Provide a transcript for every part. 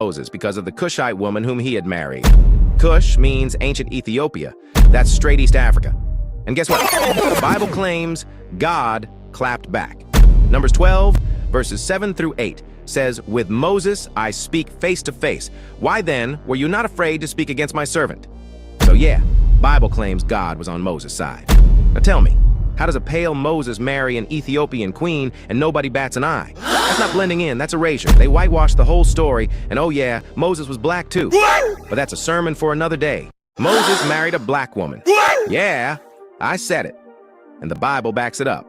Moses because of the Cushite woman whom he had married. Kush means ancient Ethiopia. That's straight East Africa. And guess what? The Bible claims God clapped back. Numbers 12, verses 7 through 8 says, "With Moses I speak face to face. Why then were you not afraid to speak against my servant?" So yeah, Bible claims God was on Moses' side. Now tell me, how does a pale Moses marry an Ethiopian queen and nobody bats an eye? That's not blending in, that's erasure. They whitewashed the whole story, and oh yeah, Moses was black too. But that's a sermon for another day. Moses married a black woman. Yeah, I said it. And the Bible backs it up.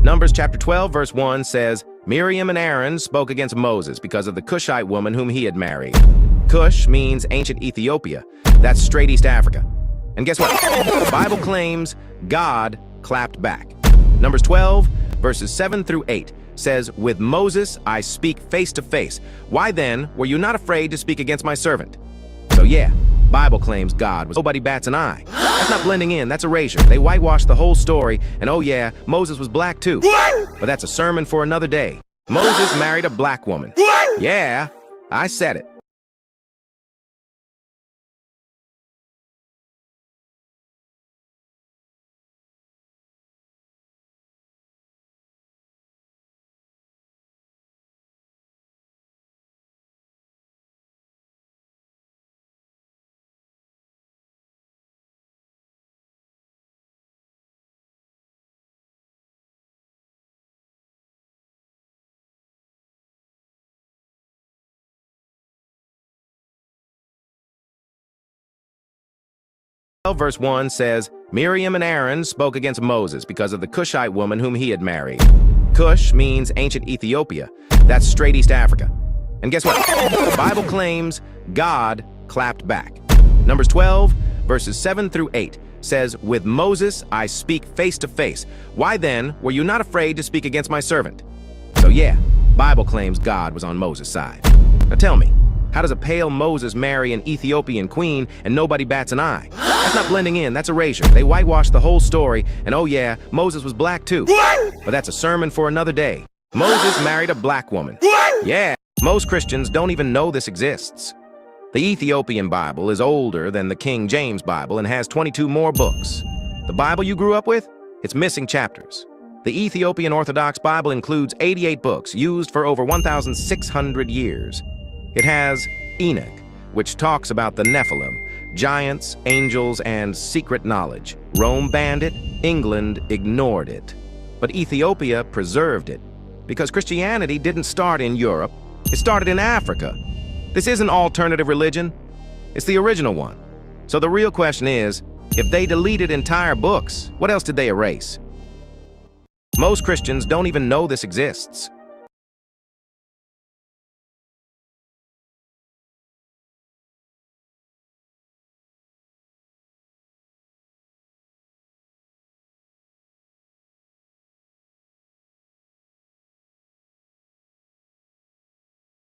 Numbers chapter 12, verse 1 says, "Miriam and Aaron spoke against Moses because of the Cushite woman whom he had married." Kush means ancient Ethiopia. That's straight East Africa. And guess what? The Bible claims God clapped back. Numbers 12, verses 7 through 8 says, "With Moses I speak face to face. Why then were you not afraid to speak against my servant?" So yeah, Bible claims God was nobody bats an eye. That's not blending in, that's erasure. They whitewashed the whole story, and oh yeah, Moses was black too. But that's a sermon for another day. Moses married a black woman. Yeah, I said it. Verse 1 says, "Miriam and Aaron spoke against Moses because of the Cushite woman whom he had married." Kush means ancient Ethiopia. That's straight East Africa. And guess what? The Bible claims God clapped back. Numbers 12, verses 7 through 8 says, "With Moses I speak face to face. Why then were you not afraid to speak against my servant?" So yeah, Bible claims God was on Moses' side. Now tell me, how does a pale Moses marry an Ethiopian queen and nobody bats an eye? That's not blending in, that's erasure. They whitewashed the whole story, and oh yeah, Moses was black too. But that's a sermon for another day. Moses married a black woman. Yeah, most Christians don't even know this exists. The Ethiopian Bible is older than the King James Bible and has 22 more books. The Bible you grew up with? It's missing chapters. The Ethiopian Orthodox Bible includes 88 books used for over 1,600 years. It has Enoch, which talks about the Nephilim, giants, angels, and secret knowledge. Rome banned it, England ignored it. But Ethiopia preserved it, because Christianity didn't start in Europe, it started in Africa. This isn't alternative religion, it's the original one. So the real question is, if they deleted entire books, what else did they erase? Most Christians don't even know this exists.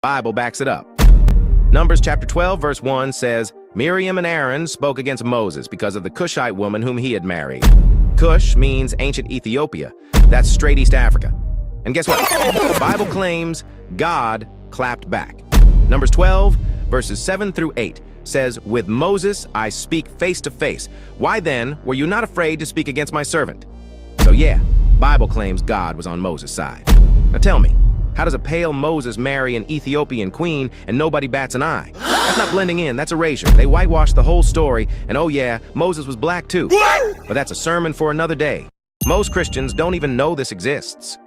Bible backs it up. Numbers chapter 12, verse 1 says, "Miriam and Aaron spoke against Moses because of the Cushite woman whom he had married." Kush means ancient Ethiopia. That's straight East Africa. And guess what? The Bible claims God clapped back. Numbers 12, verses 7 through 8 says, "With Moses I speak face to face. Why then were you not afraid to speak against my servant?" So yeah, Bible claims God was on Moses' side. Now tell me, how does a pale Moses marry an Ethiopian queen and nobody bats an eye? That's not blending in, that's erasure. They whitewashed the whole story, and oh yeah, Moses was black too. But that's a sermon for another day. Most Christians don't even know this exists.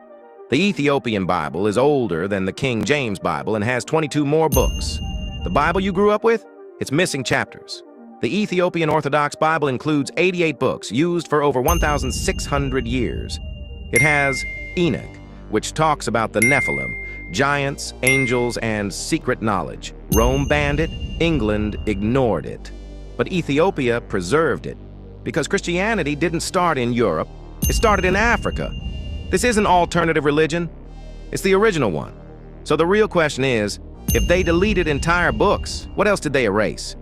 The Ethiopian Bible is older than the King James Bible and has 22 more books. The Bible you grew up with? It's missing chapters. The Ethiopian Orthodox Bible includes 88 books used for over 1,600 years. It has Enoch, which talks about the Nephilim, giants, angels, and secret knowledge. Rome banned it, England ignored it. But Ethiopia preserved it, because Christianity didn't start in Europe, it started in Africa. This isn't alternative religion, it's the original one. So the real question is, if they deleted entire books, what else did they erase?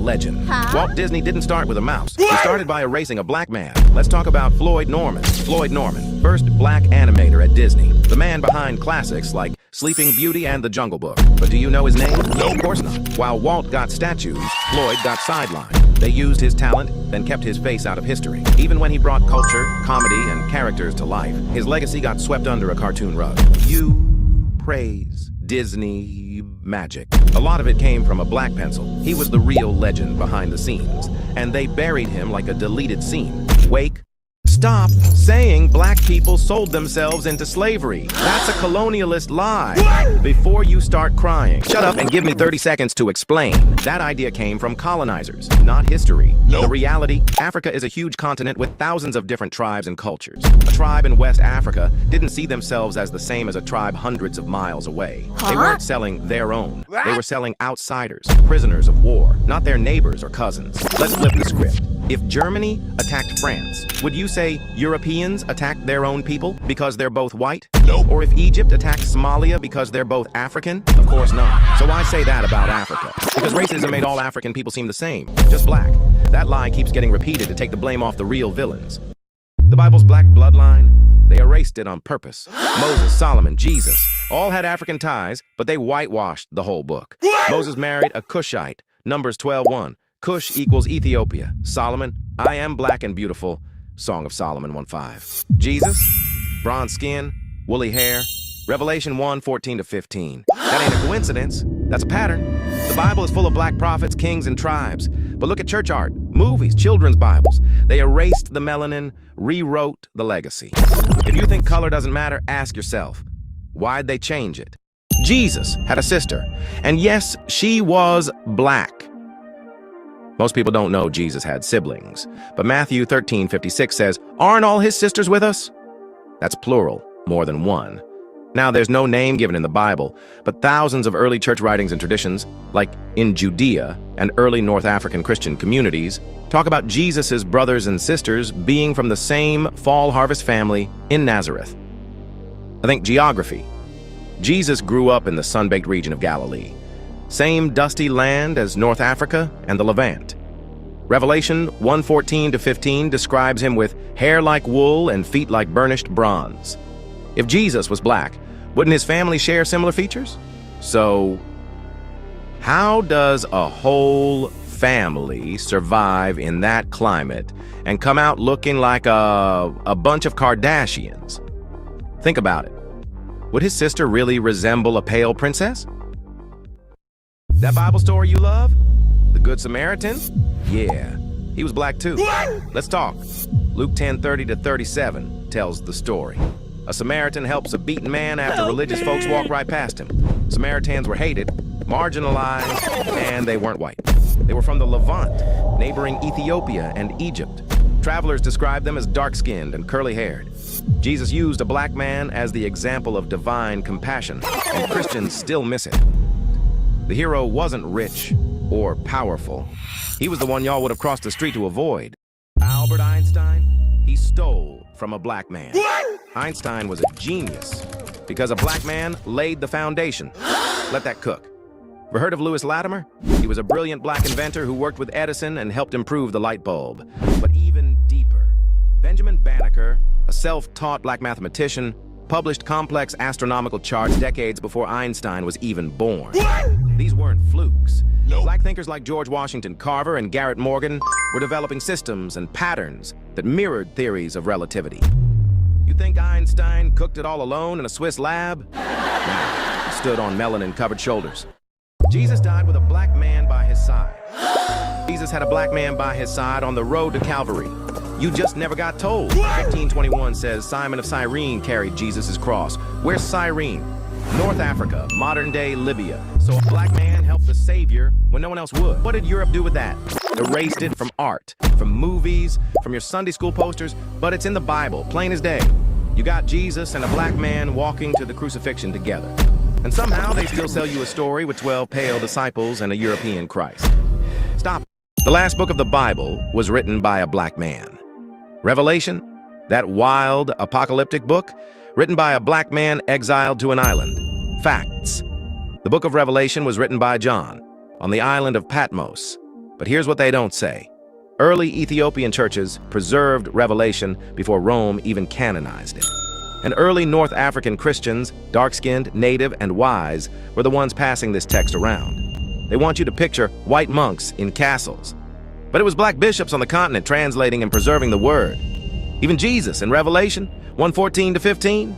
legend. Walt Disney didn't start with a mouse. He started by erasing a black man. Let's talk about Floyd Norman. Floyd Norman, first black animator at Disney. The man behind classics like Sleeping Beauty and The Jungle Book. But do you know his name? No, of course not. While Walt got statues, Floyd got sidelined. They used his talent, then kept his face out of history. Even when he brought culture, comedy, and characters to life, his legacy got swept under a cartoon rug. You praise Disney magic. A lot of it came from a black pencil. He was the real legend behind the scenes, and they buried him like a deleted scene. Wake. Stop saying black people sold themselves into slavery. That's a colonialist lie. Before you start crying, shut up and give me 30 seconds to explain. That idea came from colonizers, not history. The reality, Africa is a huge continent with thousands of different tribes and cultures. A tribe in West Africa didn't see themselves as the same as a tribe hundreds of miles away. They weren't selling their own. They were selling outsiders, prisoners of war, not their neighbors or cousins. Let's flip the script. If Germany attacked France, would you say Europeans attacked their own people because they're both white? No. Or if Egypt attacked Somalia because they're both African? Of course not. So why say that about Africa? Because racism made all African people seem the same, just black. That lie keeps getting repeated to take the blame off the real villains. The Bible's black bloodline, they erased it on purpose. Moses, Solomon, Jesus, all had African ties, but they whitewashed the whole book. Moses married a Cushite, Numbers 12:1. Kush equals Ethiopia. Solomon, I am black and beautiful. Song of Solomon 1:5. Jesus, bronze skin, woolly hair. Revelation 1:14-15. That ain't a coincidence. That's a pattern. The Bible is full of black prophets, kings, and tribes. But look at church art, movies, children's Bibles. They erased the melanin, rewrote the legacy. If you think color doesn't matter, ask yourself, why'd they change it? Jesus had a sister, and yes, she was black. Most people don't know Jesus had siblings, but Matthew 13:56 says, aren't all his sisters with us? That's plural, more than one. Now, there's no name given in the Bible, but thousands of early church writings and traditions, like in Judea and early North African Christian communities, talk about Jesus's brothers and sisters being from the same fall harvest family in Nazareth. I think geography. Jesus grew up in the sun-baked region of Galilee. Same dusty land as North Africa and the Levant. Revelation 1:14-15 describes him with hair like wool and feet like burnished bronze. If Jesus was black, wouldn't his family share similar features? So, how does a whole family survive in that climate and come out looking like a bunch of Kardashians? Think about it. Would his sister really resemble a pale princess? That Bible story you love? The Good Samaritan? Yeah, he was black too. Let's talk. Luke 10:30-37 tells the story. A Samaritan helps a beaten man after religious folks walk right past him. Samaritans were hated, marginalized, and they weren't white. They were from the Levant, neighboring Ethiopia and Egypt. Travelers described them as dark-skinned and curly-haired. Jesus used a black man as the example of divine compassion, and Christians still miss it. The hero wasn't rich or powerful. He was the one y'all would have crossed the street to avoid. Albert Einstein, he stole from a black man. Einstein was a genius because a black man laid the foundation. Let that cook. Ever heard of Lewis Latimer? He was a brilliant black inventor who worked with Edison and helped improve the light bulb. But even deeper, Benjamin Banneker, a self-taught black mathematician, published complex astronomical charts decades before Einstein was even born. These weren't flukes. Black thinkers like George Washington Carver and Garrett Morgan were developing systems and patterns that mirrored theories of relativity. You think Einstein cooked it all alone in a Swiss lab? No, he stood on melanin-covered shoulders. Jesus died with a black man by his side. Jesus had a black man by his side on the road to Calvary. You just never got told. 15:21 says Simon of Cyrene carried Jesus' cross. Where's Cyrene? North Africa, modern-day Libya. So a black man helped the Savior when no one else would. What did Europe do with that? Erased it from art, from movies, from your Sunday school posters, but it's in the Bible, plain as day. You got Jesus and a black man walking to the crucifixion together. And somehow they still sell you a story with 12 pale disciples and a European Christ. Stop. The last book of the Bible was written by a black man. Revelation, that wild, apocalyptic book, written by a black man exiled to an island. Facts. The book of Revelation was written by John on the island of Patmos. But here's what they don't say. Early Ethiopian churches preserved Revelation before Rome even canonized it. And early North African Christians, dark-skinned, native, and wise, were the ones passing this text around. They want you to picture white monks in castles. But it was black bishops on the continent translating and preserving the word. Even Jesus in Revelation 1:14-15,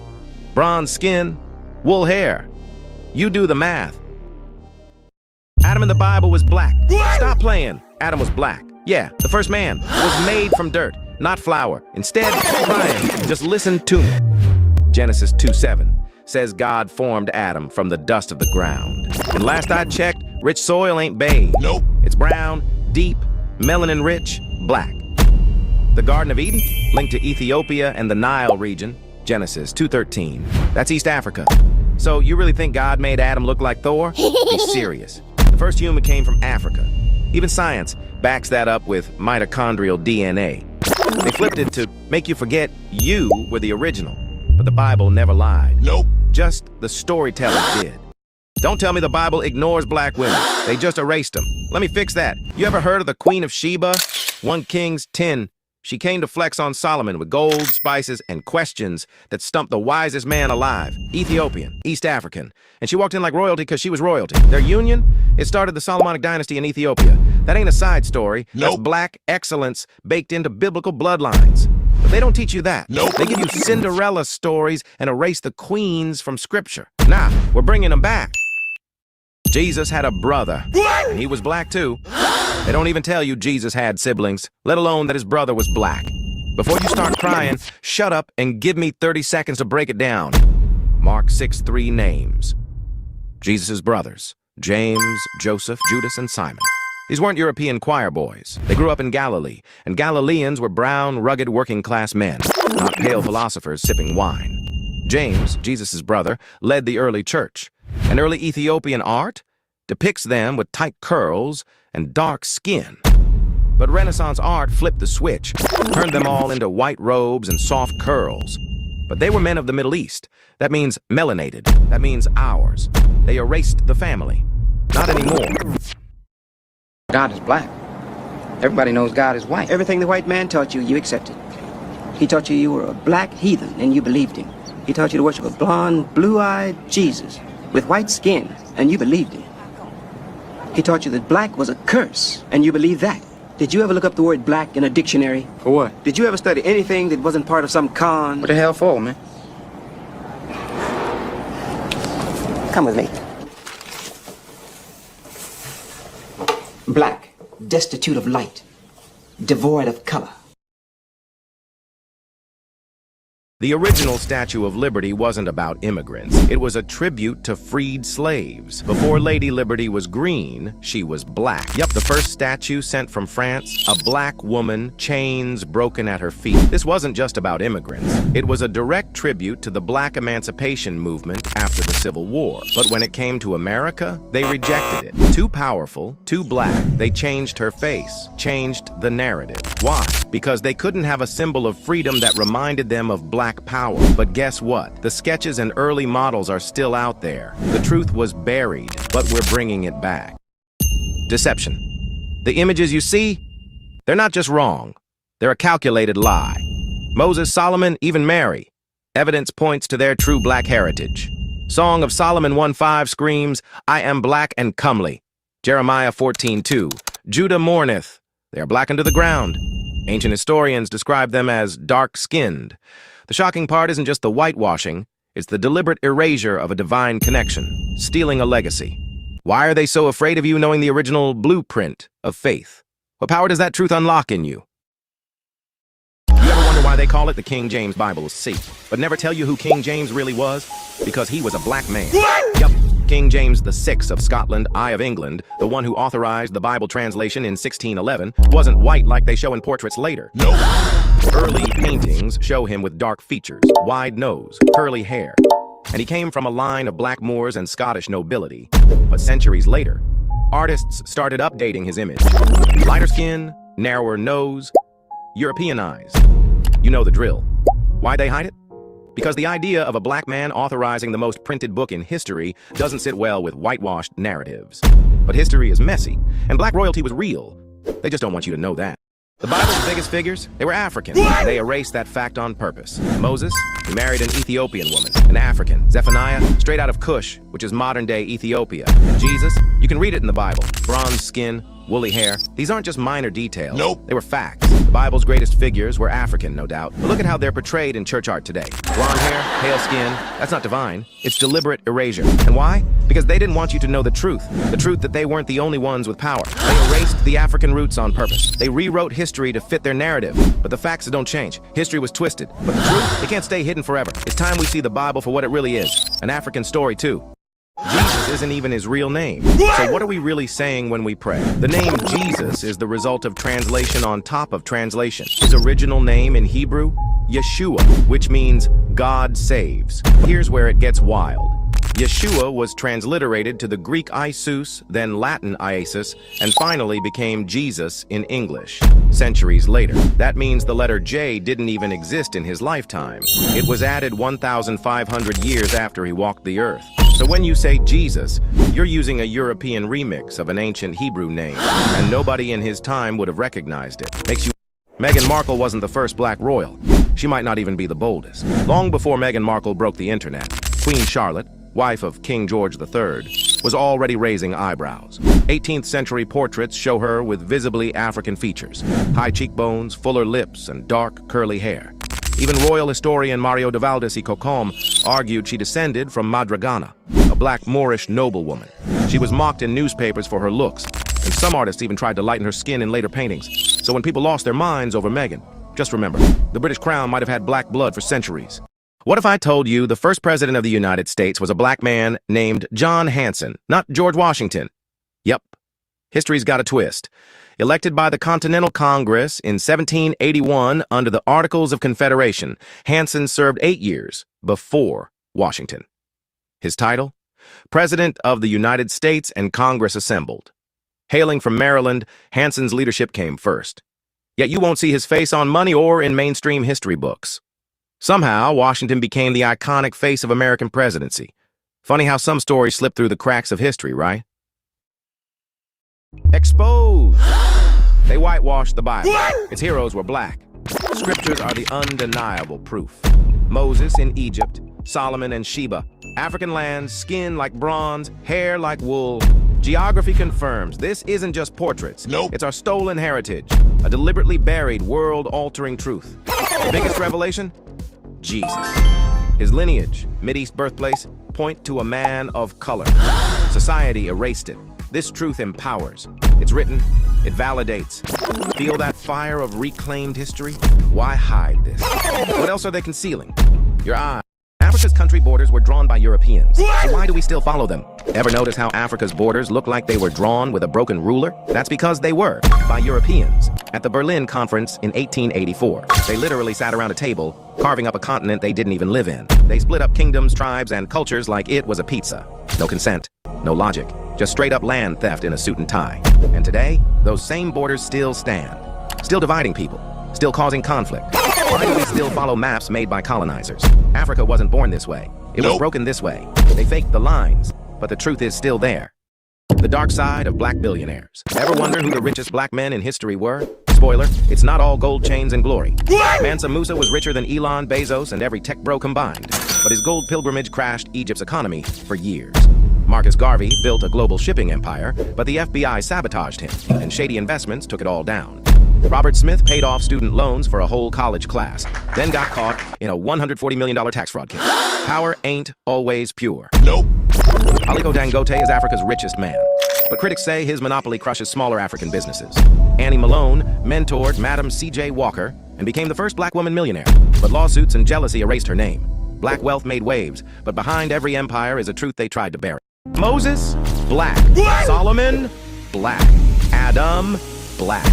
bronze skin, wool hair. You do the math. Adam in the Bible was black. Stop playing. Adam was black. Yeah, the first man was made from dirt, not flour. Instead, crying, just listen to me. Genesis 2:7 says God formed Adam from the dust of the ground. And last I checked, rich soil ain't beige. Nope. It's brown, deep, melanin-rich, black. The Garden of Eden, linked to Ethiopia and the Nile region, Genesis 2:13. That's East Africa. So you really think God made Adam look like Thor? He's serious. The first human came from Africa. Even science backs that up with mitochondrial DNA. They flipped it to make you forget you were the original. But the Bible never lied. Nope. Just the storytellers did. Don't tell me the Bible ignores black women. They just erased them. Let me fix that. You ever heard of the Queen of Sheba? 1 Kings 10. She came to flex on Solomon with gold, spices, and questions that stumped the wisest man alive. Ethiopian, East African. And she walked in like royalty because she was royalty. Their union, it started the Solomonic dynasty in Ethiopia. That ain't a side story. Nope. That's black excellence baked into biblical bloodlines. But they don't teach you that. Nope. They give you Cinderella stories and erase the queens from scripture. Nah, we're bringing them back. Jesus had a brother, and he was black too. They don't even tell you Jesus had siblings, let alone that his brother was black. Before you start crying, shut up and give me 30 seconds to break it down. Mark 6:3 names. Jesus' brothers, James, Joseph, Judas, and Simon. These weren't European choir boys. They grew up in Galilee, and Galileans were brown, rugged, working-class men, not pale philosophers sipping wine. James, Jesus' brother, led the early church. And early Ethiopian art depicts them with tight curls and dark skin. But Renaissance art flipped the switch, turned them all into white robes and soft curls. But they were men of the Middle East. That means melanated. That means ours. They erased the family. Not anymore. God is black. Everybody knows God is white. Everything the white man taught you, you accepted. He taught you were a black heathen, and you believed him. He taught you to worship a blonde, blue-eyed Jesus with white skin, and you believed him. He taught you that black was a curse, and you believed that. Did you ever look up the word black in a dictionary? For what? Did you ever study anything that wasn't part of some con? What the hell for, man? Come with me. Black, destitute of light, devoid of color. The original Statue of Liberty wasn't about immigrants. It was a tribute to freed slaves. Before Lady Liberty was green, she was black. Yup, the first statue sent from France, a black woman, chains broken at her feet. This wasn't just about immigrants. It was a direct tribute to the black emancipation movement after the Civil War. But when it came to America, they rejected it. Too powerful, too black, they changed her face, changed the narrative. Why? Because they couldn't have a symbol of freedom that reminded them of black power. But guess what? The sketches and early models are still out there. The truth was buried, but we're bringing it back. Deception. The images you see, they're not just wrong. They're a calculated lie. Moses, Solomon, even Mary. Evidence points to their true black heritage. Song of Solomon 1:5 screams, I am black and comely. Jeremiah 14:2. Judah mourneth. They are blackened to the ground. Ancient historians describe them as dark-skinned. The shocking part isn't just the whitewashing, it's the deliberate erasure of a divine connection, stealing a legacy. Why are they so afraid of you knowing the original blueprint of faith? What power does that truth unlock in you? You ever wonder why they call it the King James Bible C, but never tell you who King James really was? Because he was a black man. Yup. King James VI of Scotland, I of England, the one who authorized the Bible translation in 1611, wasn't white like they show in portraits later. Nope. Early paintings show him with dark features, wide nose, curly hair. And he came from a line of black Moors and Scottish nobility. But centuries later, artists started updating his image. Lighter skin, narrower nose, European eyes. You know the drill. Why'd they hide it? Because the idea of a black man authorizing the most printed book in history doesn't sit well with whitewashed narratives. But history is messy, and black royalty was real. They just don't want you to know that. The Bible's biggest figures, they were African, and they erased that fact on purpose. Moses, he married an Ethiopian woman, an African. Zephaniah, straight out of Kush, which is modern-day Ethiopia. And Jesus, you can read it in the Bible. Bronze skin, woolly hair. These aren't just minor details. Nope. They were facts. The Bible's greatest figures were African, no doubt. But look at how they're portrayed in church art today. Blonde hair, pale skin, that's not divine. It's deliberate erasure. And why? Because they didn't want you to know the truth that they weren't the only ones with power. They erased the African roots on purpose. They rewrote history to fit their narrative. But the facts don't change. History was twisted. But the truth, it can't stay hidden forever. It's time we see the Bible for what it really is. An African story, too. Jesus isn't even his real name. So what are we really saying when we pray? The name Jesus is the result of translation on top of translation. His original name in Hebrew, Yeshua, which means God saves. Here's where it gets wild. Yeshua was transliterated to the Greek Isus, then Latin Iesus, and finally became Jesus in English, centuries later. That means the letter J didn't even exist in his lifetime. It was added 1,500 years after he walked the earth. So when you say Jesus, you're using a European remix of an ancient Hebrew name, and nobody in his time would have recognized it. Makes you... Meghan Markle wasn't the first black royal. She might not even be the boldest. Long before Meghan Markle broke the internet, Queen Charlotte, wife of King George III, was already raising eyebrows. 18th century portraits show her with visibly African features, high cheekbones, fuller lips, and dark, curly hair. Even royal historian Mario de Valdes y Cocom argued she descended from Madragana, a black Moorish noblewoman. She was mocked in newspapers for her looks, and some artists even tried to lighten her skin in later paintings. So when people lost their minds over Meghan, just remember, the British crown might have had black blood for centuries. What if I told you the first president of the United States was a black man named John Hanson, not George Washington? Yep. History's got a twist. Elected by the Continental Congress in 1781 under the Articles of Confederation, Hanson served 8 years before Washington. His title? President of the United States and Congress assembled. Hailing from Maryland, Hanson's leadership came first. Yet you won't see his face on money or in mainstream history books. Somehow, Washington became the iconic face of American presidency. Funny how some stories slip through the cracks of history, right? Exposed! They whitewashed the Bible. Its heroes were black. Scriptures are the undeniable proof. Moses in Egypt, Solomon and Sheba. African lands, skin like bronze, hair like wool. Geography confirms this isn't just portraits. Nope. It's our stolen heritage, a deliberately buried, world-altering truth. The biggest revelation? Jesus. His lineage, Mideast birthplace, point to a man of color. Society erased it. This truth empowers. It's written, it validates. Feel that fire of reclaimed history? Why hide this? What else are they concealing? Your eyes. Africa's country borders were drawn by Europeans. So why do we still follow them? Ever notice how Africa's borders look like they were drawn with a broken ruler? That's because they were, by Europeans. At the Berlin Conference in 1884, they literally sat around a table, carving up a continent they didn't even live in. They split up kingdoms, tribes, and cultures like it was a pizza. No consent, no logic, just straight-up land theft in a suit and tie. And today, those same borders still stand. Still dividing people, still causing conflict. Why do we still follow maps made by colonizers? Africa wasn't born this way. It was broken this way. They faked the lines, but the truth is still there. The dark side of black billionaires. Ever wonder who the richest black men in history were? Spoiler, it's not all gold chains and glory. Mansa Musa was richer than Elon, Bezos, and every tech bro combined. But his gold pilgrimage crashed Egypt's economy for years. Marcus Garvey built a global shipping empire, but the FBI sabotaged him, and shady investments took it all down. Robert Smith paid off student loans for a whole college class, then got caught in a $140 million tax fraud case. Power ain't always pure. Nope. Aliko Dangote is Africa's richest man, but critics say his monopoly crushes smaller African businesses. Annie Malone mentored Madam C.J. Walker and became the first black woman millionaire, but lawsuits and jealousy erased her name. Black wealth made waves, but behind every empire is a truth they tried to bury. Moses, black. Solomon, black. Adam, black.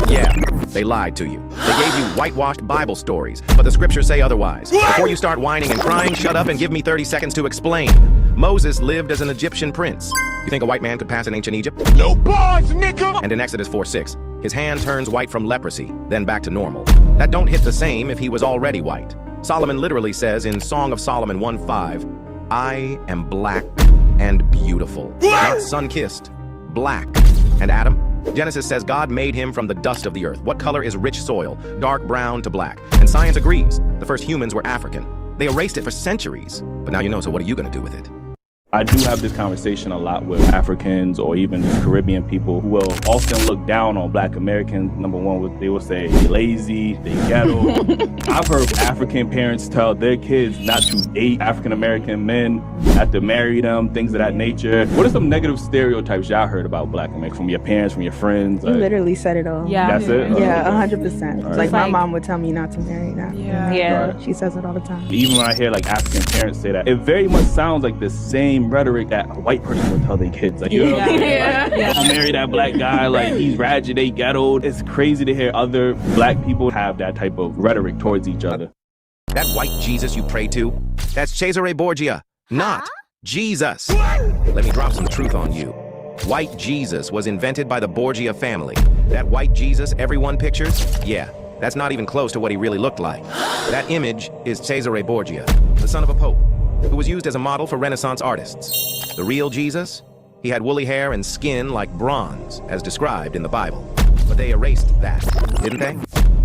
Yeah, they lied to you. They gave you whitewashed Bible stories, but the scriptures say otherwise. Before you start whining and crying, shut up and give me 30 seconds to explain. Moses lived as an Egyptian prince. You think a white man could pass in ancient Egypt? No bars, nigga! And in Exodus 4:6, his hand turns white from leprosy, then back to normal. That don't hit the same if he was already white. Solomon literally says in Song of Solomon 1:5, I am black and beautiful. Not sun-kissed, black. And Adam? Genesis says God made him from the dust of the earth. What color is rich soil? Dark brown to black. And science agrees. The first humans were African. They erased it for centuries. But now you know, so what are you going to do with it? I do have this conversation a lot with Africans or even Caribbean people who will often look down on Black Americans. Number one, they will say they lazy, they ghetto. I've heard African parents tell their kids not to date African American men, not to marry them, things of that nature. What are some negative stereotypes y'all heard about Black Americans from your parents, from your friends? You literally said it all. Yeah. That's it? Yeah, 100%. Right. Like my mom would tell me not to marry that. Yeah. Right. She says it all the time. Even when I hear like African parents say that, it very much sounds like the same rhetoric that a white person would tell their kids. Like, you know, don't marry that Black guy, like he's ratchet, they ghetto. It's crazy to hear other Black people have that type of rhetoric towards each other. That white Jesus you pray to, that's Cesare Borgia, not Jesus. Let me drop some truth on you. White Jesus was invented by the Borgia family. That white Jesus everyone pictures, yeah, that's not even close to what he really looked like. That image is Cesare Borgia, the son of a pope, who was used as a model for Renaissance artists. The real Jesus? He had woolly hair and skin like bronze, as described in the Bible. But they erased that, didn't they?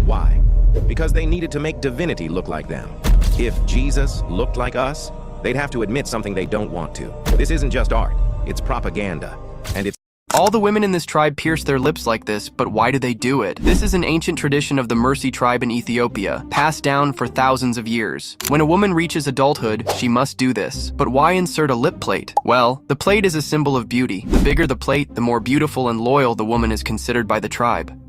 Why? Because they needed to make divinity look like them. If Jesus looked like us, they'd have to admit something they don't want to. This isn't just art, it's propaganda. And it's All the women in this tribe pierce their lips like this, but why do they do it? This is an ancient tradition of the Mercy tribe in Ethiopia, passed down for thousands of years. When a woman reaches adulthood, she must do this. But why insert a lip plate? Well, the plate is a symbol of beauty. The bigger the plate, the more beautiful and loyal the woman is considered by the tribe.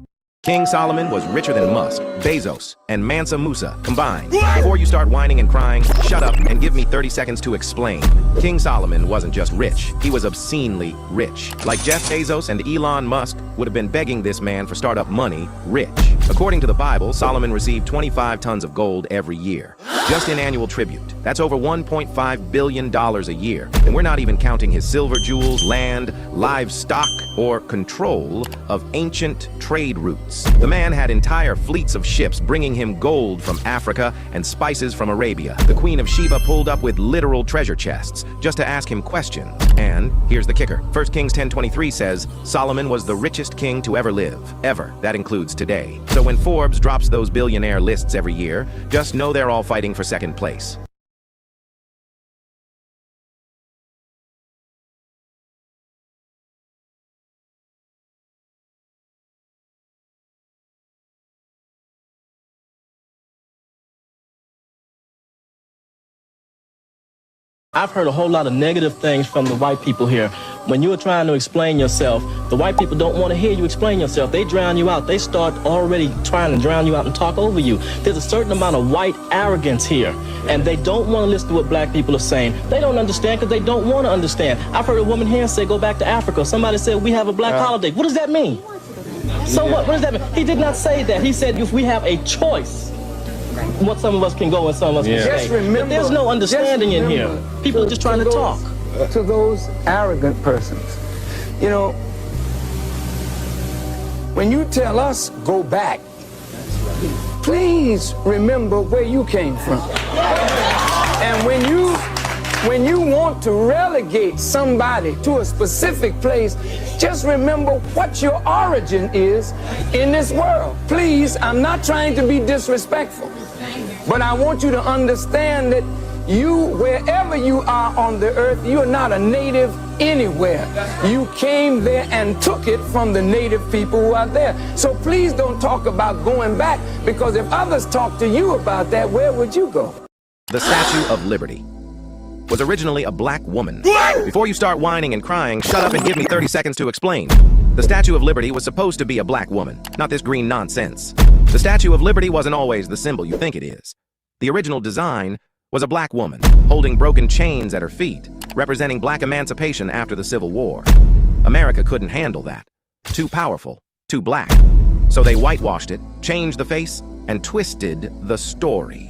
King Solomon was richer than Musk, Bezos, and Mansa Musa combined. Before you start whining and crying, shut up and give me 30 seconds to explain. King Solomon wasn't just rich, he was obscenely rich. Like Jeff Bezos and Elon Musk would have been begging this man for startup money rich. According to the Bible, Solomon received 25 tons of gold every year, just in annual tribute. That's over $1.5 billion a year. And we're not even counting his silver jewels, land, livestock, or control of ancient trade routes. The man had entire fleets of ships bringing him gold from Africa and spices from Arabia. The Queen of Sheba pulled up with literal treasure chests just to ask him questions. And here's the kicker. 1 Kings 10:23 says, Solomon was the richest king to ever live. Ever. That includes today. So when Forbes drops those billionaire lists every year, just know they're all fighting for second place. I've heard a whole lot of negative things from the white people here. When you're trying to explain yourself, the white people don't want to hear you explain yourself. They drown you out. They start already trying to drown you out and talk over you. There's a certain amount of white arrogance here, and they don't want to listen to what Black people are saying. They don't understand because they don't want to understand. I've heard a woman here say, go back to Africa. Somebody said, we have a Black holiday. What does that mean? So what does that mean? He did not say that. He said, if we have a choice, what some of us can go and some of us can stay. But there's no understanding in here. People are just trying to talk. To those arrogant persons, you know, when you tell us go back, please remember where you came from. And when you want to relegate somebody to a specific place, just remember what your origin is in this world. Please, I'm not trying to be disrespectful, but I want you to understand that you, wherever you are on the earth, you're not a native anywhere. You came there and took it from the native people who are there. So please don't talk about going back, because if others talk to you about that, where would you go? The Statue of Liberty was originally a black woman. Before you start whining and crying, shut up and give me 30 seconds to explain. The Statue of Liberty was supposed to be a black woman, not this green nonsense. The Statue of Liberty wasn't always the symbol you think it is. The original design was a black woman holding broken chains at her feet, representing black emancipation after the Civil War. America couldn't handle that. Too powerful, too black. So they whitewashed it, changed the face, and twisted the story.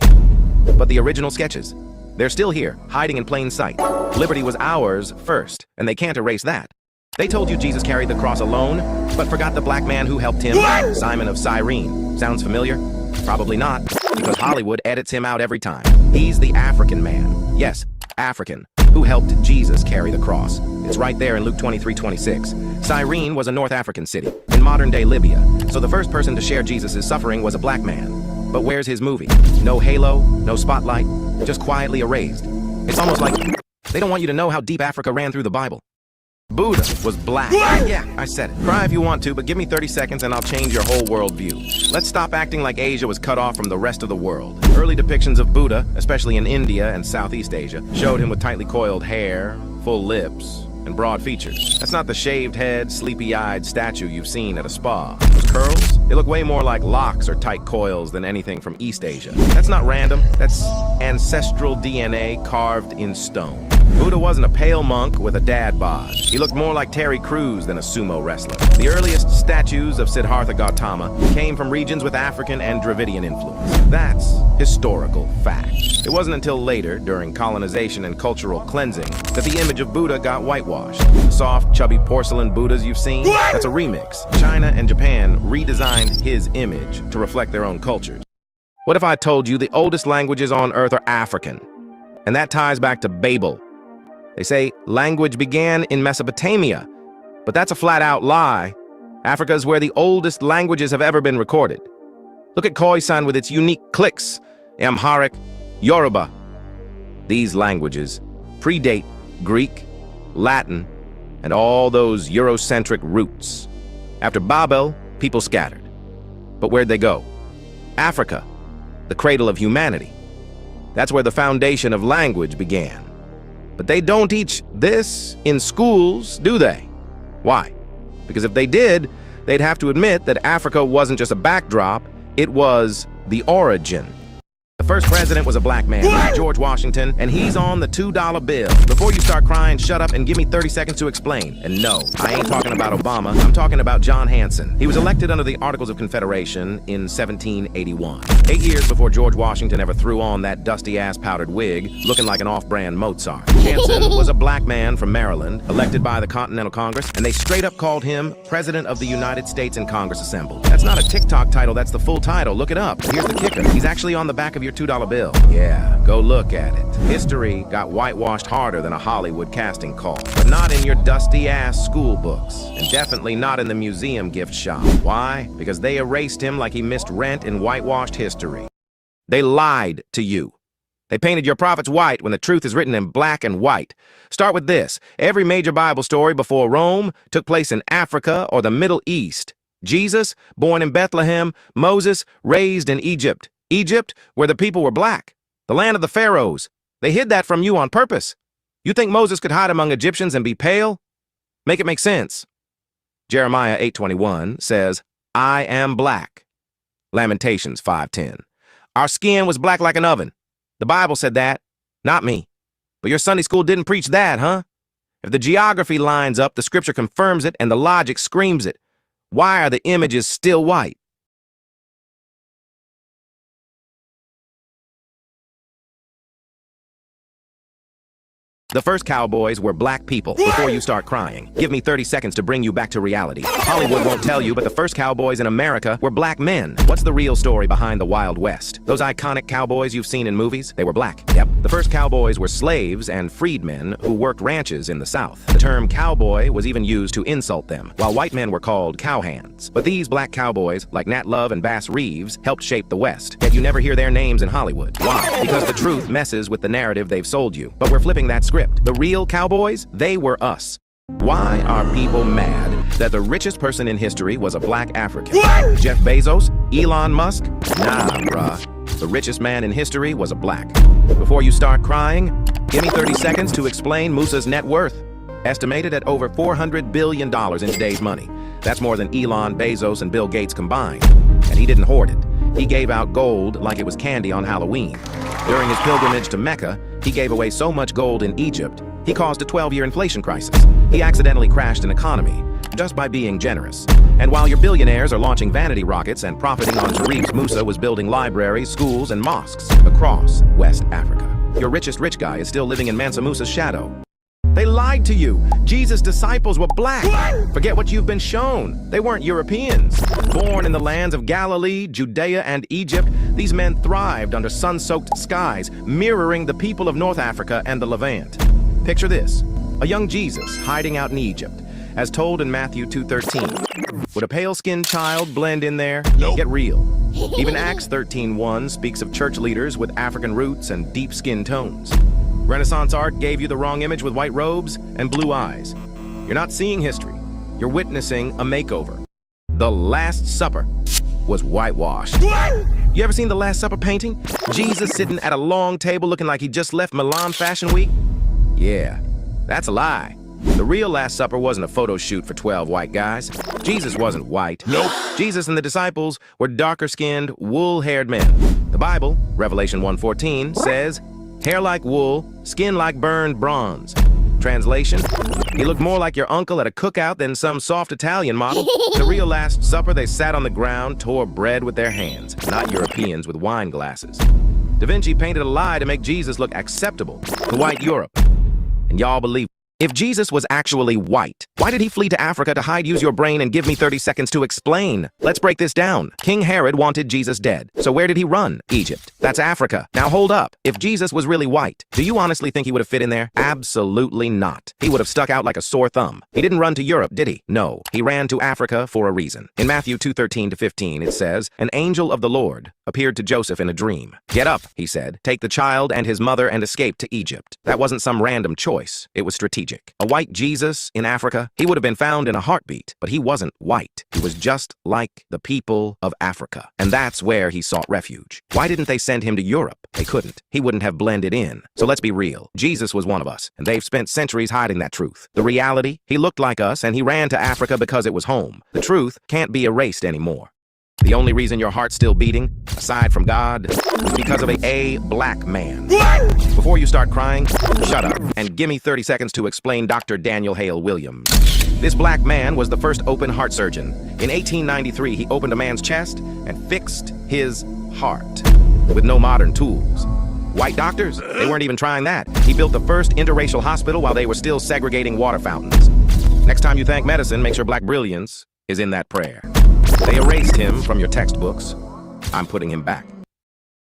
But the original sketches, they're still here, hiding in plain sight. Liberty was ours first, and they can't erase that. They told you Jesus carried the cross alone, but forgot the black man who helped him, Simon of Cyrene. Sounds familiar? Probably not, because Hollywood edits him out every time. He's the African man. Yes, African. who helped Jesus carry the cross. It's right there in Luke 23:26. Cyrene was a North African city in modern-day Libya, so the first person to share Jesus' suffering was a black man. But where's his movie? No halo, no spotlight, just quietly erased. It's almost like they don't want you to know how deep Africa ran through the Bible. Buddha was black. Yeah, I said it. Cry if you want to, but give me 30 seconds and I'll change your whole worldview. Let's stop acting like Asia was cut off from the rest of the world. Early depictions of Buddha, especially in India and Southeast Asia, showed him with tightly coiled hair, full lips, and broad features. That's not the shaved head, sleepy-eyed statue you've seen at a spa. Those curls? They look way more like locks or tight coils than anything from East Asia. That's not random. That's ancestral DNA carved in stone. Buddha wasn't a pale monk with a dad bod. He looked more like Terry Crews than a sumo wrestler. The earliest statues of Siddhartha Gautama came from regions with African and Dravidian influence. That's historical fact. It wasn't until later, during colonization and cultural cleansing, that the image of Buddha got whitewashed. The soft, chubby porcelain Buddhas you've seen, that's a remix. China and Japan redesigned his image to reflect their own cultures. What if I told you the oldest languages on Earth are African? And that ties back to Babel. They say language began in Mesopotamia, but that's a flat-out lie. Africa is where the oldest languages have ever been recorded. Look at Khoisan with its unique clicks, Amharic, Yoruba. These languages predate Greek, Latin, and all those Eurocentric roots. After Babel, people scattered. But where'd they go? Africa, the cradle of humanity. That's where the foundation of language began. But they don't teach this in schools, do they? Why? Because if they did, they'd have to admit that Africa wasn't just a backdrop, it was the origin. The first president was a black man, George Washington, and he's on the $2 bill. Before you start crying, shut up and give me 30 seconds to explain. And no, I ain't talking about Obama, I'm talking about John Hanson. He was elected under the Articles of Confederation in 1781. 8 years before George Washington ever threw on that dusty-ass powdered wig, looking like an off-brand Mozart. Hanson was a black man from Maryland, elected by the Continental Congress, and they straight up called him President of the United States in Congress assembled. That's not a TikTok title, that's the full title. Look it up. Here's the kicker. He's actually on the back of your $2 bill. Yeah, go look at it. History got whitewashed harder than a Hollywood casting call. But not in your dusty-ass school books. And definitely not in the museum gift shop. Why? Because they erased him like he missed rent in whitewashed history. They lied to you. They painted your prophets white when the truth is written in black and white. Start with this. Every major Bible story before Rome took place in Africa or the Middle East. Jesus, born in Bethlehem. Moses, raised in Egypt. Egypt, where the people were black. The land of the pharaohs. They hid that from you on purpose. You think Moses could hide among Egyptians and be pale? Make it make sense. Jeremiah 8:21 says, I am black. Lamentations 5:10. Our skin was black like an oven. The Bible said that, not me. But your Sunday school didn't preach that, huh? If the geography lines up, the scripture confirms it, and the logic screams it. Why are the images still white? The first cowboys were black people. Before you start crying, give me 30 seconds to bring you back to reality. Hollywood won't tell you, but the first cowboys in America were black men. What's the real story behind the Wild West? Those iconic cowboys you've seen in movies, they were black. Yep. The first cowboys were slaves and freedmen who worked ranches in the South. The term cowboy was even used to insult them, while white men were called cowhands. But these black cowboys, like Nat Love and Bass Reeves, helped shape the West. Yet you never hear their names in Hollywood. Why? Because the truth messes with the narrative they've sold you. But we're flipping that script. The real cowboys, they were us. Why are people mad that the richest person in history was a black African? Jeff Bezos? Elon Musk? Nah, bruh. The richest man in history was a black. Before you start crying, give me 30 seconds to explain Musa's net worth. Estimated at over $400 billion in today's money. That's more than Elon, Bezos, and Bill Gates combined. And he didn't hoard it. He gave out gold like it was candy on Halloween. During his pilgrimage to Mecca, he gave away so much gold in Egypt, he caused a 12-year inflation crisis. He accidentally crashed an economy just by being generous. And while your billionaires are launching vanity rockets and profiting on Sharif's, Musa was building libraries, schools, and mosques across West Africa. Your richest rich guy is still living in Mansa Musa's shadow. They lied to you. Jesus' disciples were black. Forget what you've been shown. They weren't Europeans. Born in the lands of Galilee, Judea, and Egypt, these men thrived under sun-soaked skies, mirroring the people of North Africa and the Levant. Picture this, a young Jesus hiding out in Egypt, as told in Matthew 2:13. Would a pale-skinned child blend in there? Nope. Get real. Even Acts 13:1 speaks of church leaders with African roots and deep skin tones. Renaissance art gave you the wrong image with white robes and blue eyes. You're not seeing history. You're witnessing a makeover. The Last Supper was whitewashed. You ever seen the Last Supper painting? Jesus sitting at a long table looking like he just left Milan Fashion Week? Yeah, that's a lie. The real Last Supper wasn't a photo shoot for 12 white guys. Jesus wasn't white. Nope. Jesus and the disciples were darker-skinned, wool-haired men. The Bible, Revelation 1:14, says, hair like wool, skin like burned bronze. Translation, he looked more like your uncle at a cookout than some soft Italian model. The real Last Supper, they sat on the ground, tore bread with their hands, not Europeans with wine glasses. Da Vinci painted a lie to make Jesus look acceptable to white Europe. And y'all believe. If Jesus was actually white, why did he flee to Africa to hide? Use your brain and give me 30 seconds to explain. Let's break this down. King Herod wanted Jesus dead. So where did he run? Egypt. That's Africa. Now hold up. If Jesus was really white, do you honestly think he would have fit in there? Absolutely not. He would have stuck out like a sore thumb. He didn't run to Europe, did he? No. He ran to Africa for a reason. In Matthew 2:13-15, it says, an angel of the Lord appeared to Joseph in a dream. Get up, he said. Take the child and his mother and escape to Egypt. That wasn't some random choice. It was strategic. A white Jesus in Africa, he would have been found in a heartbeat, but he wasn't white. He was just like the people of Africa, and that's where he sought refuge. Why didn't they send him to Europe? They couldn't. He wouldn't have blended in. So let's be real. Jesus was one of us, and they've spent centuries hiding that truth. The reality, he looked like us, and he ran to Africa because it was home. The truth can't be erased anymore. The only reason your heart's still beating, aside from God, is because of a black man. Before you start crying, shut up and give me 30 seconds to explain Dr. Daniel Hale Williams. This black man was the first open heart surgeon. In 1893, he opened a man's chest and fixed his heart with no modern tools. White doctors, they weren't even trying that. He built the first interracial hospital while they were still segregating water fountains. Next time you thank medicine, make sure black brilliance is in that prayer. They erased him from your textbooks. I'm putting him back.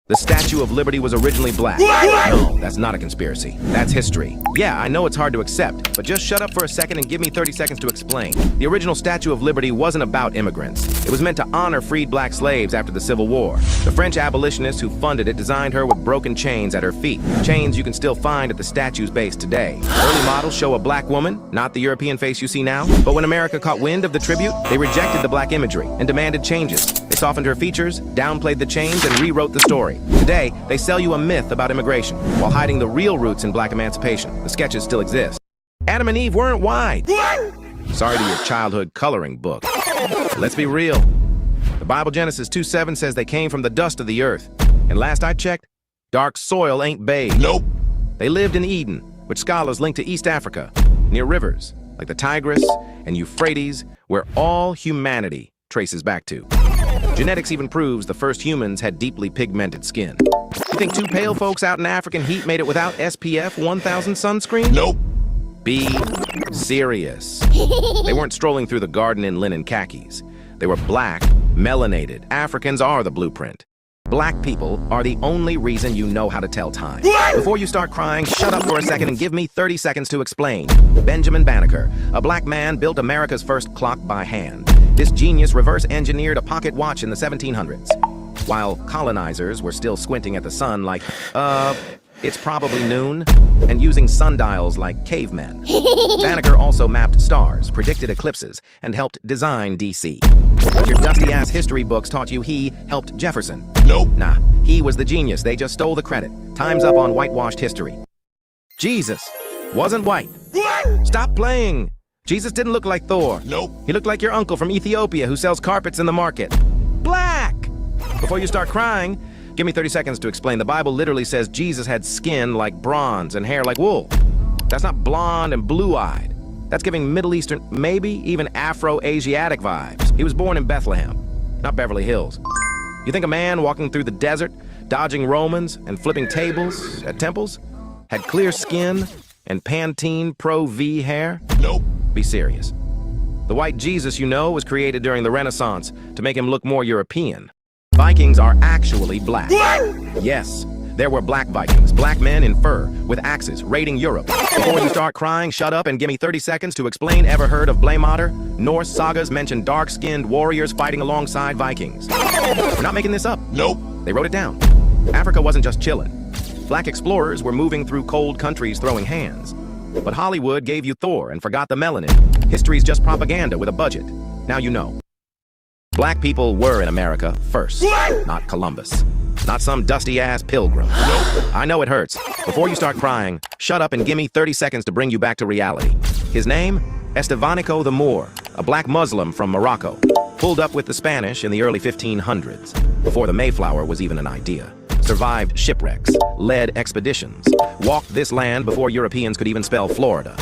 The Statue of Liberty was originally black. No, that's not a conspiracy. That's history. Yeah, I know it's hard to accept, but just shut up for a second and give me 30 seconds to explain. The original Statue of Liberty wasn't about immigrants. It was meant to honor freed black slaves after the Civil War. The French abolitionists who funded it designed her with broken chains at her feet. Chains you can still find at the statue's base today. Early models show a black woman, not the European face you see now. But when America caught wind of the tribute, they rejected the black imagery and demanded changes. They softened her features, downplayed the chains, and rewrote the story. Today, they sell you a myth about immigration while hiding the real roots in black emancipation. The sketches still exist. Adam and Eve weren't white. Sorry to your childhood coloring book. Let's be real. The Bible Genesis 2:7 says they came from the dust of the earth. And last I checked, dark soil ain't bathed. Nope. They lived in Eden, which scholars link to East Africa, near rivers like the Tigris and Euphrates, where all humanity traces back to. Genetics even proves the first humans had deeply pigmented skin. You think two pale folks out in African heat made it without SPF 1000 sunscreen? Nope. Be serious. They weren't strolling through the garden in linen khakis. They were black, melanated. Africans are the blueprint. Black people are the only reason you know how to tell time. Before you start crying, shut up for a second and give me 30 seconds to explain. Benjamin Banneker, a black man, built America's first clock by hand. This genius reverse-engineered a pocket watch in the 1700s. While colonizers were still squinting at the sun like, it's probably noon, and using sundials like cavemen. Banneker also mapped stars, predicted eclipses, and helped design DC. But your dusty-ass history books taught you he helped Jefferson. Nope. Nah, he was the genius. They just stole the credit. Time's up on whitewashed history. Jesus wasn't white. Stop playing. Jesus didn't look like Thor. Nope. He looked like your uncle from Ethiopia who sells carpets in the market. Black! Before you start crying, give me 30 seconds to explain. The Bible literally says Jesus had skin like bronze and hair like wool. That's not blonde and blue-eyed. That's giving Middle Eastern, maybe even Afro-Asiatic vibes. He was born in Bethlehem, not Beverly Hills. You think a man walking through the desert, dodging Romans and flipping tables at temples, had clear skin and Pantene Pro V hair? Nope. Be serious. The white Jesus you know was created during the Renaissance to make him look more European. Vikings are actually black. Yes, There were black Vikings, black men in fur, with axes, raiding Europe. Before you start crying, shut up and give me 30 seconds to explain. Ever heard of Blamader? Norse sagas mention dark-skinned warriors fighting alongside Vikings. We're not making this up. Nope. They wrote it down. Africa wasn't just chilling. Black explorers were moving through cold countries throwing hands. But Hollywood gave you Thor and forgot the melanin. History's just propaganda with a budget. Now you know. Black people were in America first, not Columbus. Not some dusty-ass pilgrim. I know it hurts. Before you start crying, shut up and give me 30 seconds to bring you back to reality. His name? Estevanico the Moor, a black Muslim from Morocco. Pulled up with the Spanish in the early 1500s, before the Mayflower was even an idea. Survived shipwrecks, led expeditions, walked this land before Europeans could even spell Florida.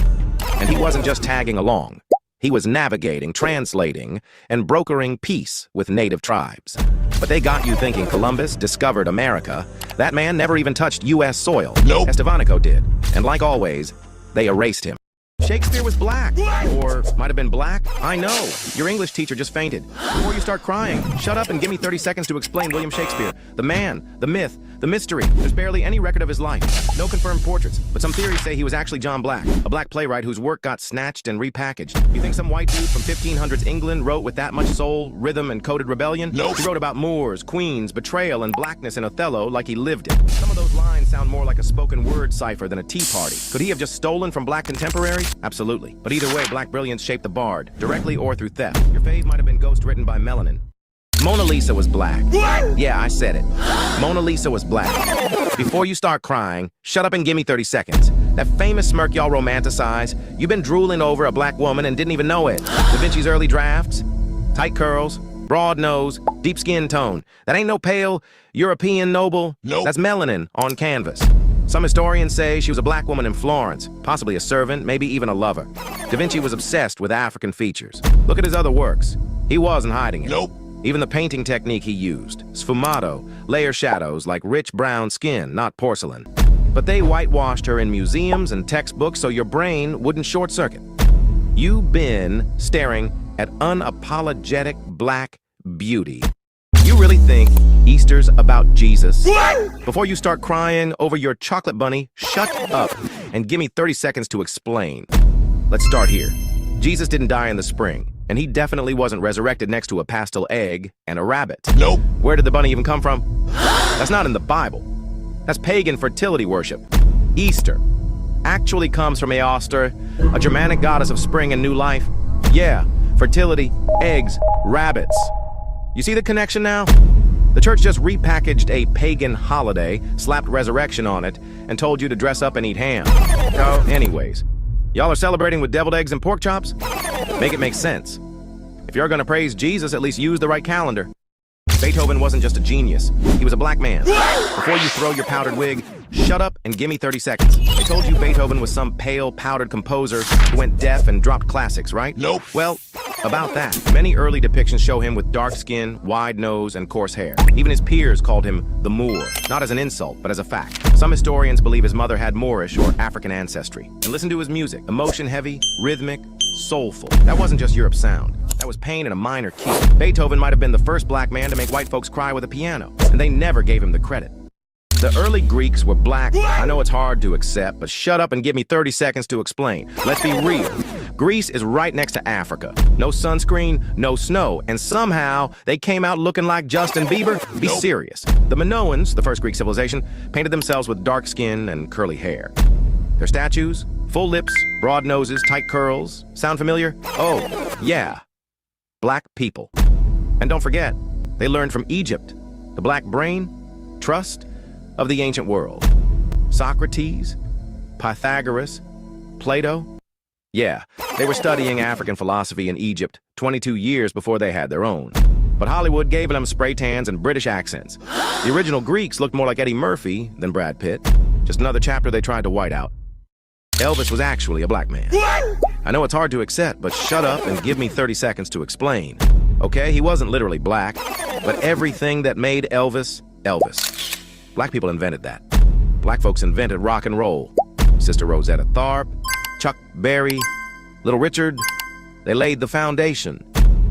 And he wasn't just tagging along. He was navigating, translating, and brokering peace with native tribes. But they got you thinking Columbus discovered America. That man never even touched U.S. soil. Nope. Estevanico did. And like always, they erased him. Shakespeare was black. Or might have been black. I know. Your English teacher just fainted. Before you start crying, shut up and give me 30 seconds to explain William Shakespeare. The man, the myth, the mystery. There's barely any record of his life. No confirmed portraits, but some theories say he was actually John Black, a black playwright whose work got snatched and repackaged. You think some white dude from 1500s England wrote with that much soul, rhythm, and coded rebellion? Nope. He wrote about Moors, queens, betrayal, and blackness in Othello like he lived it. Some of those lines sound more like a spoken word cipher than a tea party. Could he have just stolen from black contemporaries? Absolutely. But either way, black brilliance shaped the bard, directly or through theft. Your fave might have been ghost-written by melanin. Mona Lisa was black. What? Yeah, I said it. Mona Lisa was black. Before you start crying, shut up and give me 30 seconds. That famous smirk y'all romanticize, you've been drooling over a black woman and didn't even know it. Da Vinci's early drafts, tight curls, broad nose, deep skin tone. That ain't no pale European noble. Nope. That's melanin on canvas. Some historians say she was a black woman in Florence, possibly a servant, maybe even a lover. Da Vinci was obsessed with African features. Look at his other works. He wasn't hiding it. Nope. Even the painting technique he used, sfumato, layer shadows like rich brown skin, not porcelain. But they whitewashed her in museums and textbooks so your brain wouldn't short circuit. You've been staring at unapologetic black beauty. You really think Easter's about Jesus? What? Before you start crying over your chocolate bunny, shut up and give me 30 seconds to explain. Let's start here. Jesus didn't die in the spring, and he definitely wasn't resurrected next to a pastel egg and a rabbit. Nope. Where did the bunny even come from? That's not in the Bible. That's pagan fertility worship. Easter actually comes from Eoster, a Germanic goddess of spring and new life. Yeah, fertility, eggs, rabbits. You see the connection now? The church just repackaged a pagan holiday, slapped resurrection on it, and told you to dress up and eat ham. So, anyways, y'all are celebrating with deviled eggs and pork chops? Make it make sense. If you're gonna praise Jesus, at least use the right calendar. Beethoven wasn't just a genius. He was a black man. Before you throw your powdered wig, shut up and give me 30 seconds. They told you Beethoven was some pale, powdered composer who went deaf and dropped classics, right? Nope. Well, about that. Many early depictions show him with dark skin, wide nose, and coarse hair. Even his peers called him the Moor, not as an insult, but as a fact. Some historians believe his mother had Moorish or African ancestry. And listen to his music. Emotion-heavy, rhythmic, soulful. That wasn't just Europe's sound. That was pain in a minor key. Beethoven might have been the first black man to make white folks cry with a piano, and they never gave him the credit. The early Greeks were black. I know it's hard to accept, but shut up and give me 30 seconds to explain. Let's be real. Greece is right next to Africa. No sunscreen, no snow, and somehow they came out looking like Justin Bieber? Be serious. The Minoans, the first Greek civilization, painted themselves with dark skin and curly hair. Their statues, full lips, broad noses, tight curls. Sound familiar? Oh, yeah. Black people. And don't forget, they learned from Egypt, the black brain, trust of the ancient world. Socrates, Pythagoras, Plato. Yeah, they were studying African philosophy in Egypt 22 years before they had their own. But Hollywood gave them spray tans and British accents. The original Greeks looked more like Eddie Murphy than Brad Pitt. Just another chapter they tried to white out. Elvis was actually a black man. I know it's hard to accept, but shut up and give me 30 seconds to explain. Okay, he wasn't literally black, but everything that made Elvis, Elvis. Black people invented that. Black folks invented rock and roll. Sister Rosetta Tharpe, Chuck Berry, Little Richard, they laid the foundation.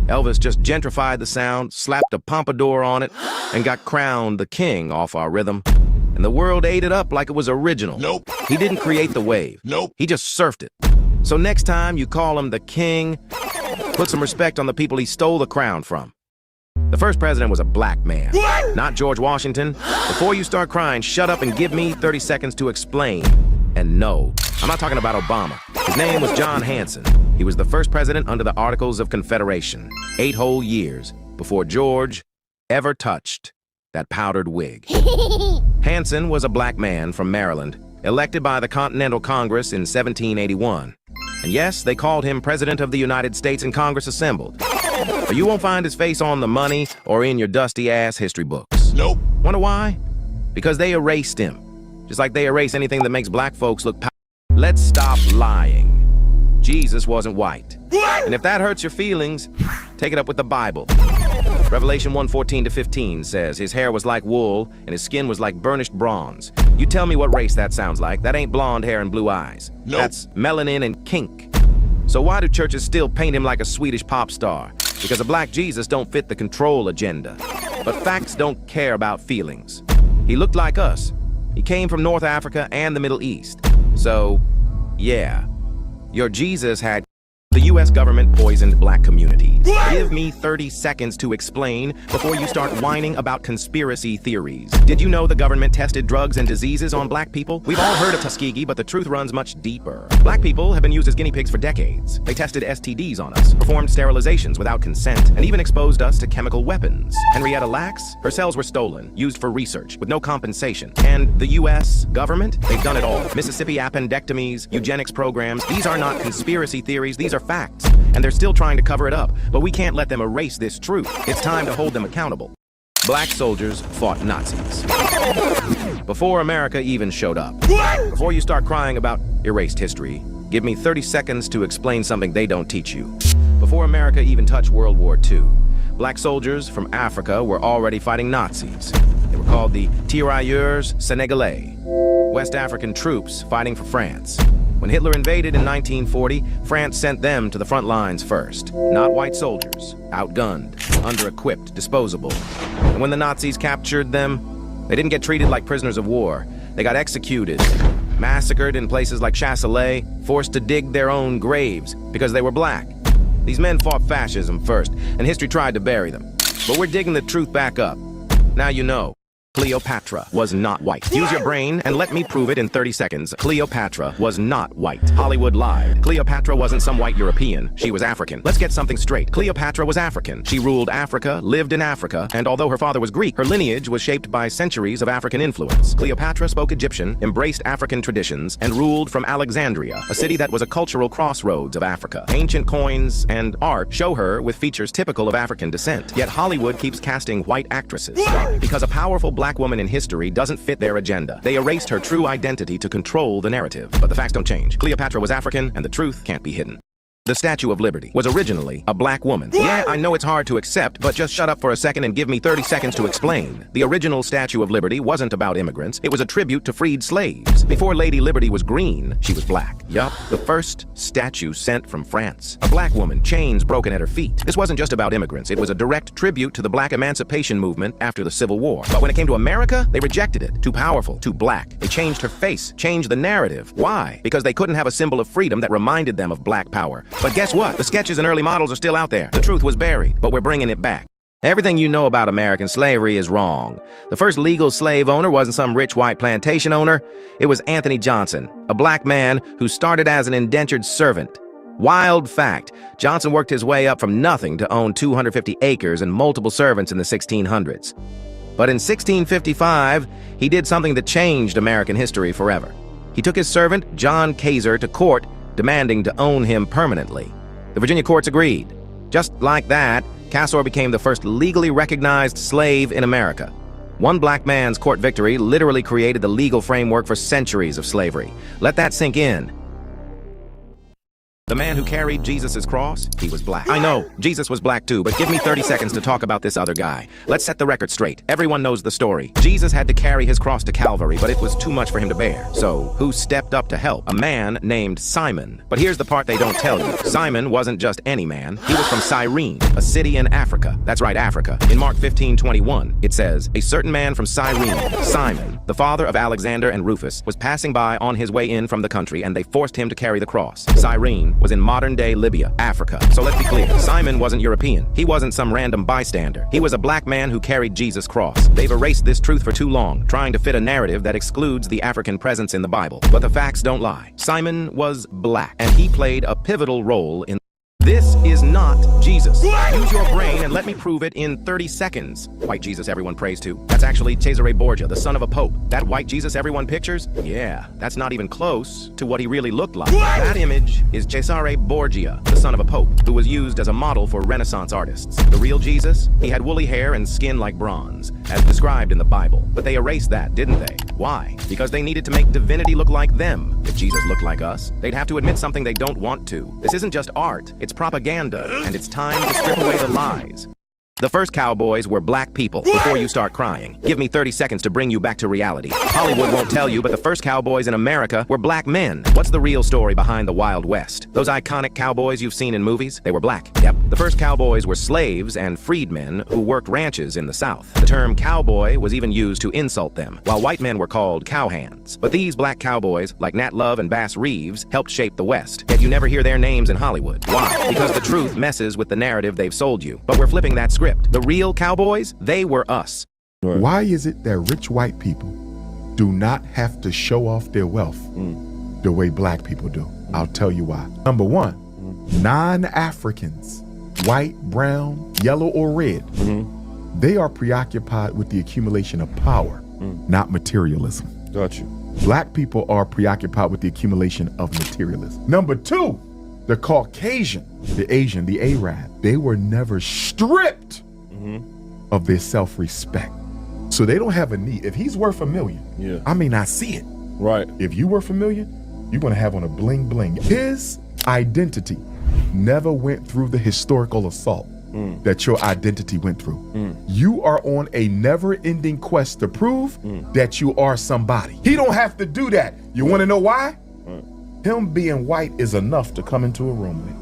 Elvis just gentrified the sound, slapped a pompadour on it, and got crowned the king off our rhythm. and the world ate it up like it was original. Nope. He didn't create the wave. Nope. He just surfed it. So next time you call him the king, put some respect on the people he stole the crown from. The first president was a black man, not George Washington. Before you start crying, shut up and give me 30 seconds to explain. And no, I'm not talking about Obama. His name was John Hanson. He was the first president under the Articles of Confederation, 8 whole years before George ever touched that powdered wig. Hanson was a black man from Maryland, elected by the Continental Congress in 1781. And yes, they called him President of the United States and Congress assembled. But you won't find his face on the money or in your dusty-ass history books. Nope. Wonder why? Because they erased him. Just like they erase anything that makes black folks look Let's stop lying. Jesus wasn't white. And if that hurts your feelings, take it up with the Bible. Revelation 1:14-15 says his hair was like wool and his skin was like burnished bronze. You tell me what race that sounds like. That ain't blonde hair and blue eyes. Nope. That's melanin and kink. So why do churches still paint him like a Swedish pop star? Because a black Jesus don't fit the control agenda. But facts don't care about feelings. He looked like us. He came from North Africa and the Middle East. So, yeah, your Jesus had... The U.S. government poisoned black communities. Give me 30 seconds to explain before you start whining about conspiracy theories. Did you know the government tested drugs and diseases on black people? We've all heard of Tuskegee, but the truth runs much deeper. Black people have been used as guinea pigs for decades. They tested STDs on us, performed sterilizations without consent, and even exposed us to chemical weapons. Henrietta Lacks, her cells were stolen, used for research, with no compensation. And the U.S. government, they've done it all. Mississippi appendectomies, eugenics programs. These are not conspiracy theories, these are facts, and they're still trying to cover it up, but we can't let them erase this truth. It's time to hold them accountable. Black soldiers fought Nazis before America even showed up. Before you start crying about erased history, give me 30 seconds to explain something they don't teach you. Before America even touched World War II, black soldiers from Africa were already fighting Nazis. They were called the Tirailleurs Sénégalais, West African troops fighting for France. When Hitler invaded in 1940, France sent them to the front lines first. Not white soldiers, outgunned, under-equipped, disposable. And when the Nazis captured them, they didn't get treated like prisoners of war. They got executed, massacred in places like Chasselet, forced to dig their own graves because they were black. These men fought fascism first, and history tried to bury them. But we're digging the truth back up. Now you know. Cleopatra was not white. Use your brain and let me prove it in 30 seconds. Cleopatra was not white. Hollywood lied. Cleopatra wasn't some white European. She was African. Let's get something straight. Cleopatra was African. She ruled Africa, lived in Africa, and although her father was Greek, her lineage was shaped by centuries of African influence. Cleopatra spoke Egyptian, embraced African traditions, and ruled from Alexandria, a city that was a cultural crossroads of Africa. Ancient coins and art show her with features typical of African descent. Yet Hollywood keeps casting white actresses. Why? Because a powerful black woman in history doesn't fit their agenda. They erased her true identity to control the narrative. But the facts don't change. Cleopatra was African, and the truth can't be hidden. The Statue of Liberty was originally a black woman. Yeah, I know it's hard to accept, but just shut up for a second and give me 30 seconds to explain. The original Statue of Liberty wasn't about immigrants. It was a tribute to freed slaves. Before Lady Liberty was green, she was black. Yup, the first statue sent from France. A black woman, chains broken at her feet. This wasn't just about immigrants. It was a direct tribute to the black emancipation movement after the Civil War. But when it came to America, they rejected it. Too powerful, too black. They changed her face, changed the narrative. Why? Because they couldn't have a symbol of freedom that reminded them of black power. But guess what? The sketches and early models are still out there. The truth was buried, but we're bringing it back. Everything you know about American slavery is wrong. The first legal slave owner wasn't some rich white plantation owner. It was Anthony Johnson, a black man who started as an indentured servant. Wild fact, Johnson worked his way up from nothing to own 250 acres and multiple servants in the 1600s. But in 1655, he did something that changed American history forever. He took his servant, John Kaiser, to court, demanding to own him permanently. The Virginia courts agreed. Just like that, Castor became the first legally recognized slave in America. One black man's court victory literally created the legal framework for centuries of slavery. Let that sink in. The man who carried Jesus' cross, he was black. I know, Jesus was black too, but give me 30 seconds to talk about this other guy. Let's set the record straight. Everyone knows the story. Jesus had to carry his cross to Calvary, but it was too much for him to bear. So, who stepped up to help? A man named Simon. But here's the part they don't tell you. Simon wasn't just any man. He was from Cyrene, a city in Africa. That's right, Africa. In Mark 15:21, it says, "A certain man from Cyrene, Simon, the father of Alexander and Rufus, was passing by on his way in from the country, and they forced him to carry the cross." Cyrene was in modern-day Libya, Africa. So let's be clear, Simon wasn't European. He wasn't some random bystander. He was a black man who carried Jesus' cross. They've erased this truth for too long, trying to fit a narrative that excludes the African presence in the Bible. But the facts don't lie. Simon was black, and he played a pivotal role in. This is not Jesus. Use your brain and let me prove it in 30 seconds. White Jesus everyone prays to. That's actually Cesare Borgia, the son of a pope. That white Jesus everyone pictures? Yeah, that's not even close to what he really looked like. That image is Cesare Borgia, the son of a pope, who was used as a model for Renaissance artists. The real Jesus? He had woolly hair and skin like bronze, as described in the Bible. But they erased that, didn't they? Why? Because they needed to make divinity look like them. If Jesus looked like us, they'd have to admit something they don't want to. This isn't just art, it's propaganda, and it's time to strip away the lies. The first cowboys were black people. Before you start crying, give me 30 seconds to bring you back to reality. Hollywood won't tell you, but the first cowboys in America were black men. What's the real story behind the Wild West? Those iconic cowboys you've seen in movies? They were black. Yep. The first cowboys were slaves and freedmen who worked ranches in the South. The term cowboy was even used to insult them, while white men were called cowhands. But these black cowboys, like Nat Love and Bass Reeves, helped shape the West. Yet you never hear their names in Hollywood. Why? Because the truth messes with the narrative they've sold you. But we're flipping that script. The real cowboys, they were us. Why is it that rich white people do not have to show off their wealth the way black people do? I'll tell you why. Number one, non-Africans, white, brown, yellow, or red, they are preoccupied with the accumulation of power, not materialism. Got you. Black people are preoccupied with the accumulation of materialism. Number two, the Caucasian, the Asian, the Arab, they were never stripped of their self-respect. So they don't have a need. If he's worth $1 million, I may not see it. Right. If you worth $1 million, you're gonna have on a bling bling. His identity never went through the historical assault that your identity went through. You are on a never-ending quest to prove that you are somebody. He don't have to do that. You wanna know why? Him being white is enough to come into a room with.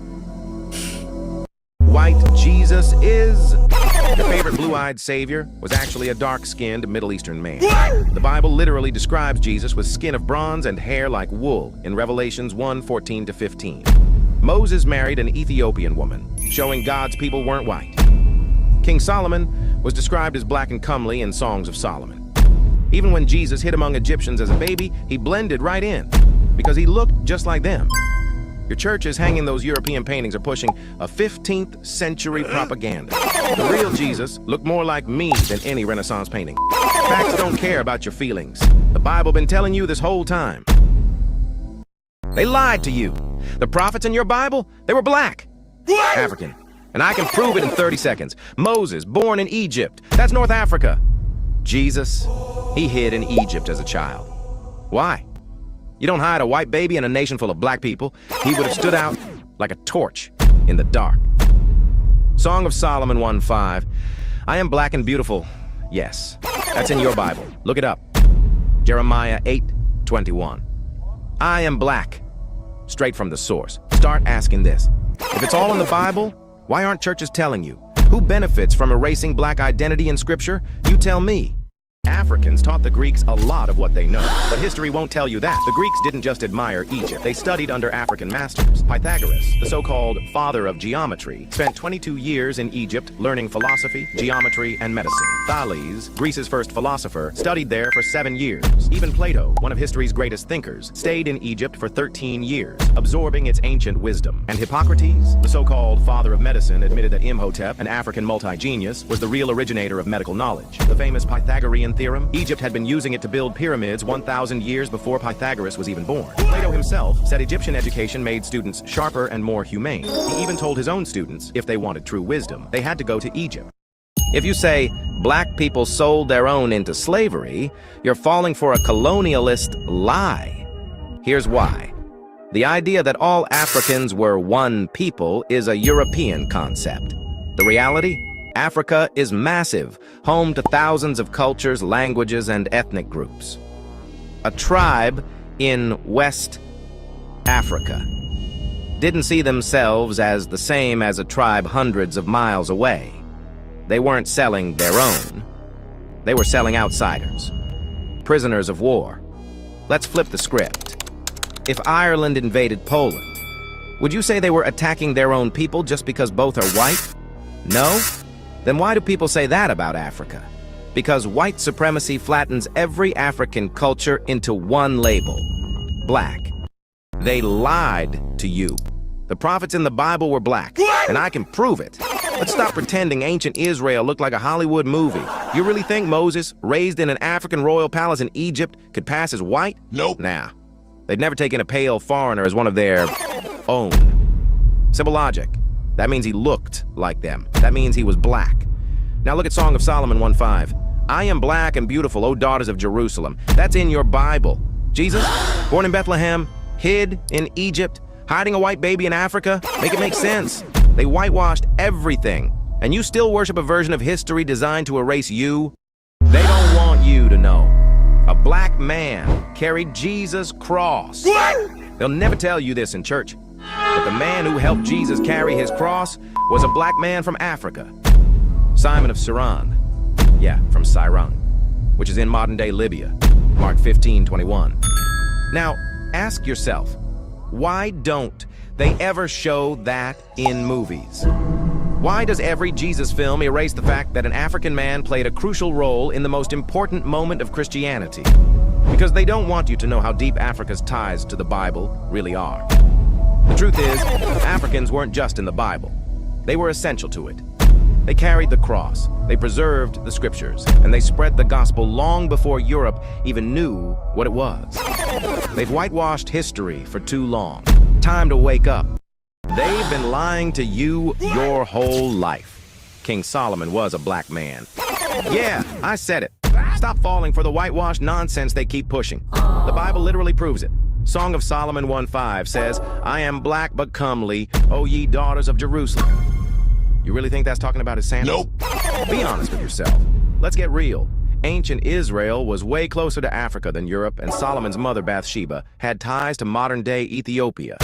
White Jesus is. Your favorite blue-eyed savior was actually a dark-skinned Middle Eastern man. The Bible literally describes Jesus with skin of bronze and hair like wool in Revelations 1:14-15. Moses married an Ethiopian woman, showing God's people weren't white. King Solomon was described as black and comely in Songs of Solomon. Even when Jesus hid among Egyptians as a baby, he blended right in, because he looked just like them. Your churches hanging those European paintings are pushing a 15th century propaganda. The real Jesus looked more like me than any Renaissance painting. Facts don't care about your feelings. The Bible been telling you this whole time. They lied to you. The prophets in your Bible, they were black. African. And I can prove it in 30 seconds. Moses, born in Egypt. That's North Africa. Jesus, he hid in Egypt as a child. Why? You don't hide a white baby in a nation full of black people. He would have stood out like a torch in the dark. Song of Solomon 1:5. I am black and beautiful. Yes, that's in your Bible. Look it up. Jeremiah 8:21. I am black. Straight from the source. Start asking this. If it's all in the Bible, why aren't churches telling you? Who benefits from erasing black identity in Scripture? You tell me. Africans taught the Greeks a lot of what they know, but history won't tell you that. The Greeks didn't just admire Egypt, they studied under African masters. Pythagoras, the so-called father of geometry, spent 22 years in Egypt learning philosophy, geometry, and medicine. Thales, Greece's first philosopher, studied there for 7 years. Even Plato, one of history's greatest thinkers, stayed in Egypt for 13 years, absorbing its ancient wisdom. And Hippocrates, the so-called father of medicine, admitted that Imhotep, an African multi-genius, was the real originator of medical knowledge. The famous Pythagorean theorem, Egypt had been using it to build pyramids 1,000 years before Pythagoras was even born. Plato himself said Egyptian education made students sharper and more humane. He even told his own students, if they wanted true wisdom, they had to go to Egypt. If you say, black people sold their own into slavery, you're falling for a colonialist lie. Here's why. The idea that all Africans were one people is a European concept. The reality? Africa is massive, home to thousands of cultures, languages, and ethnic groups. A tribe in West Africa didn't see themselves as the same as a tribe hundreds of miles away. They weren't selling their own. They were selling outsiders, prisoners of war. Let's flip the script. If Ireland invaded Poland, would you say they were attacking their own people just because both are white? No? Then why do people say that about Africa? Because white supremacy flattens every African culture into one label: black. They lied to you. The prophets in the Bible were black, and I can prove it. Let's stop pretending ancient Israel looked like a Hollywood movie. You really think Moses, raised in an African royal palace in Egypt, could pass as white? Nope. Nah. They'd never taken a pale foreigner as one of their own. Simple logic. That means he looked like them. That means he was black. Now look at Song of Solomon 1:5. I am black and beautiful, O daughters of Jerusalem. That's in your Bible. Jesus, born in Bethlehem, hid in Egypt, hiding a white baby in Africa? Make it make sense. They whitewashed everything, and you still worship a version of history designed to erase you? They don't want you to know. A black man carried Jesus' cross. They'll never tell you this in church, but the man who helped Jesus carry his cross was a black man from Africa. Simon of Cyrene. Yeah, from Cyrene, which is in modern-day Libya. Mark 15:21. Now, ask yourself, why don't they ever show that in movies? Why does every Jesus film erase the fact that an African man played a crucial role in the most important moment of Christianity? Because they don't want you to know how deep Africa's ties to the Bible really are. The truth is, Africans weren't just in the Bible. They were essential to it. They carried the cross, they preserved the scriptures, and they spread the gospel long before Europe even knew what it was. They've whitewashed history for too long. Time to wake up. They've been lying to you your whole life. King Solomon was a black man. Yeah, I said it. Stop falling for the whitewashed nonsense they keep pushing. The Bible literally proves it. Song of Solomon 1:5 says, I am black but comely, O ye daughters of Jerusalem. You really think that's talking about his sandals? Nope. Be honest with yourself. Let's get real. Ancient Israel was way closer to Africa than Europe, and Solomon's mother, Bathsheba, had ties to modern-day Ethiopia.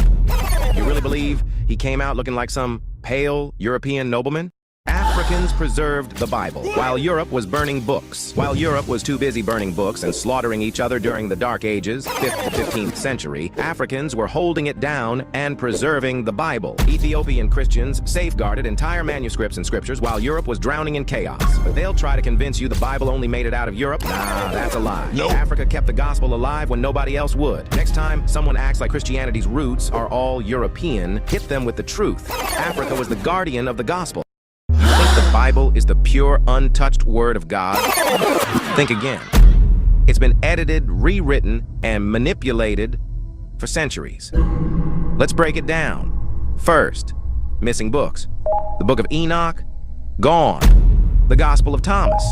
You really believe he came out looking like some pale European nobleman? Africans preserved the Bible, while Europe was burning books. While Europe was too busy burning books and slaughtering each other during the Dark Ages, 5th to 15th century, Africans were holding it down and preserving the Bible. Ethiopian Christians safeguarded entire manuscripts and scriptures while Europe was drowning in chaos. But they'll try to convince you the Bible only made it out of Europe. Nah, that's a lie. Nope. Africa kept the gospel alive when nobody else would. Next time someone acts like Christianity's roots are all European, hit them with the truth. Africa was the guardian of the gospel. The Bible is the pure, untouched word of God? Think again. It's been edited, rewritten, and manipulated for centuries. Let's break it down. First, missing books. The book of Enoch, gone. The Gospel of Thomas,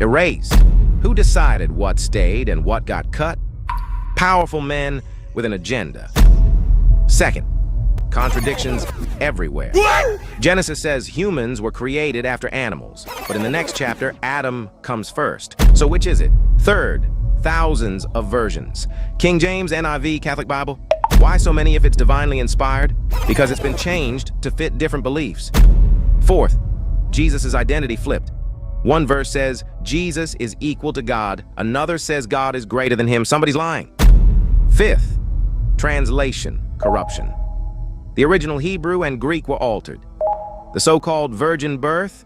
erased. Who decided what stayed and what got cut? Powerful men with an agenda. Second, contradictions everywhere. Genesis says humans were created after animals, but in the next chapter, Adam comes first. So which is it? Third, thousands of versions. King James, NIV, Catholic Bible. Why so many if it's divinely inspired? Because it's been changed to fit different beliefs. Fourth, Jesus' identity flipped. One verse says, Jesus is equal to God. Another says God is greater than him. Somebody's lying. Fifth, translation corruption. The original Hebrew and Greek were altered. The so-called virgin birth,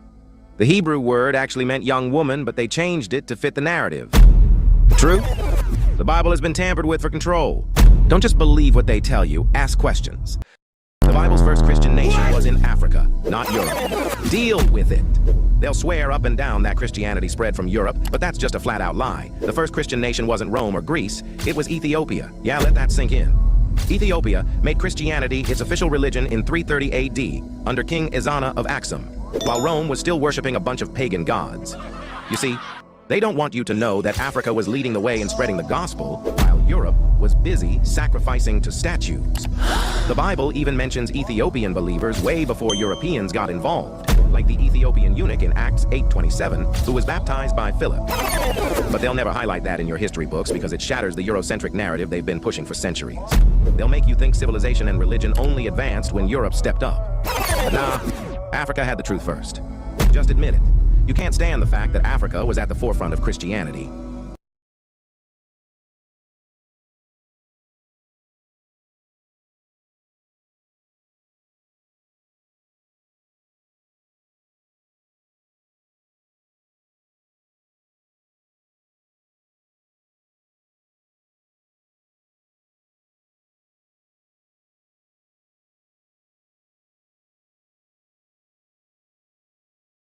the Hebrew word actually meant young woman, but they changed it to fit the narrative. The truth? The Bible has been tampered with for control. Don't just believe what they tell you, ask questions. The Bible's first Christian nation was in Africa, not Europe. Deal with it. They'll swear up and down that Christianity spread from Europe, but that's just a flat-out lie. The first Christian nation wasn't Rome or Greece, it was Ethiopia. Yeah, let that sink in. Ethiopia made Christianity its official religion in 330 AD under King Ezana of Axum, while Rome was still worshiping a bunch of pagan gods. You see, they don't want you to know that Africa was leading the way in spreading the gospel, while Europe Europe was busy sacrificing to statues. The Bible even mentions Ethiopian believers way before Europeans got involved, like the Ethiopian eunuch in Acts 8:27, who was baptized by Philip. But they'll never highlight that in your history books because it shatters the Eurocentric narrative they've been pushing for centuries. They'll make you think civilization and religion only advanced when Europe stepped up. But nah, Africa had the truth first. Just admit it. You can't stand the fact that Africa was at the forefront of Christianity.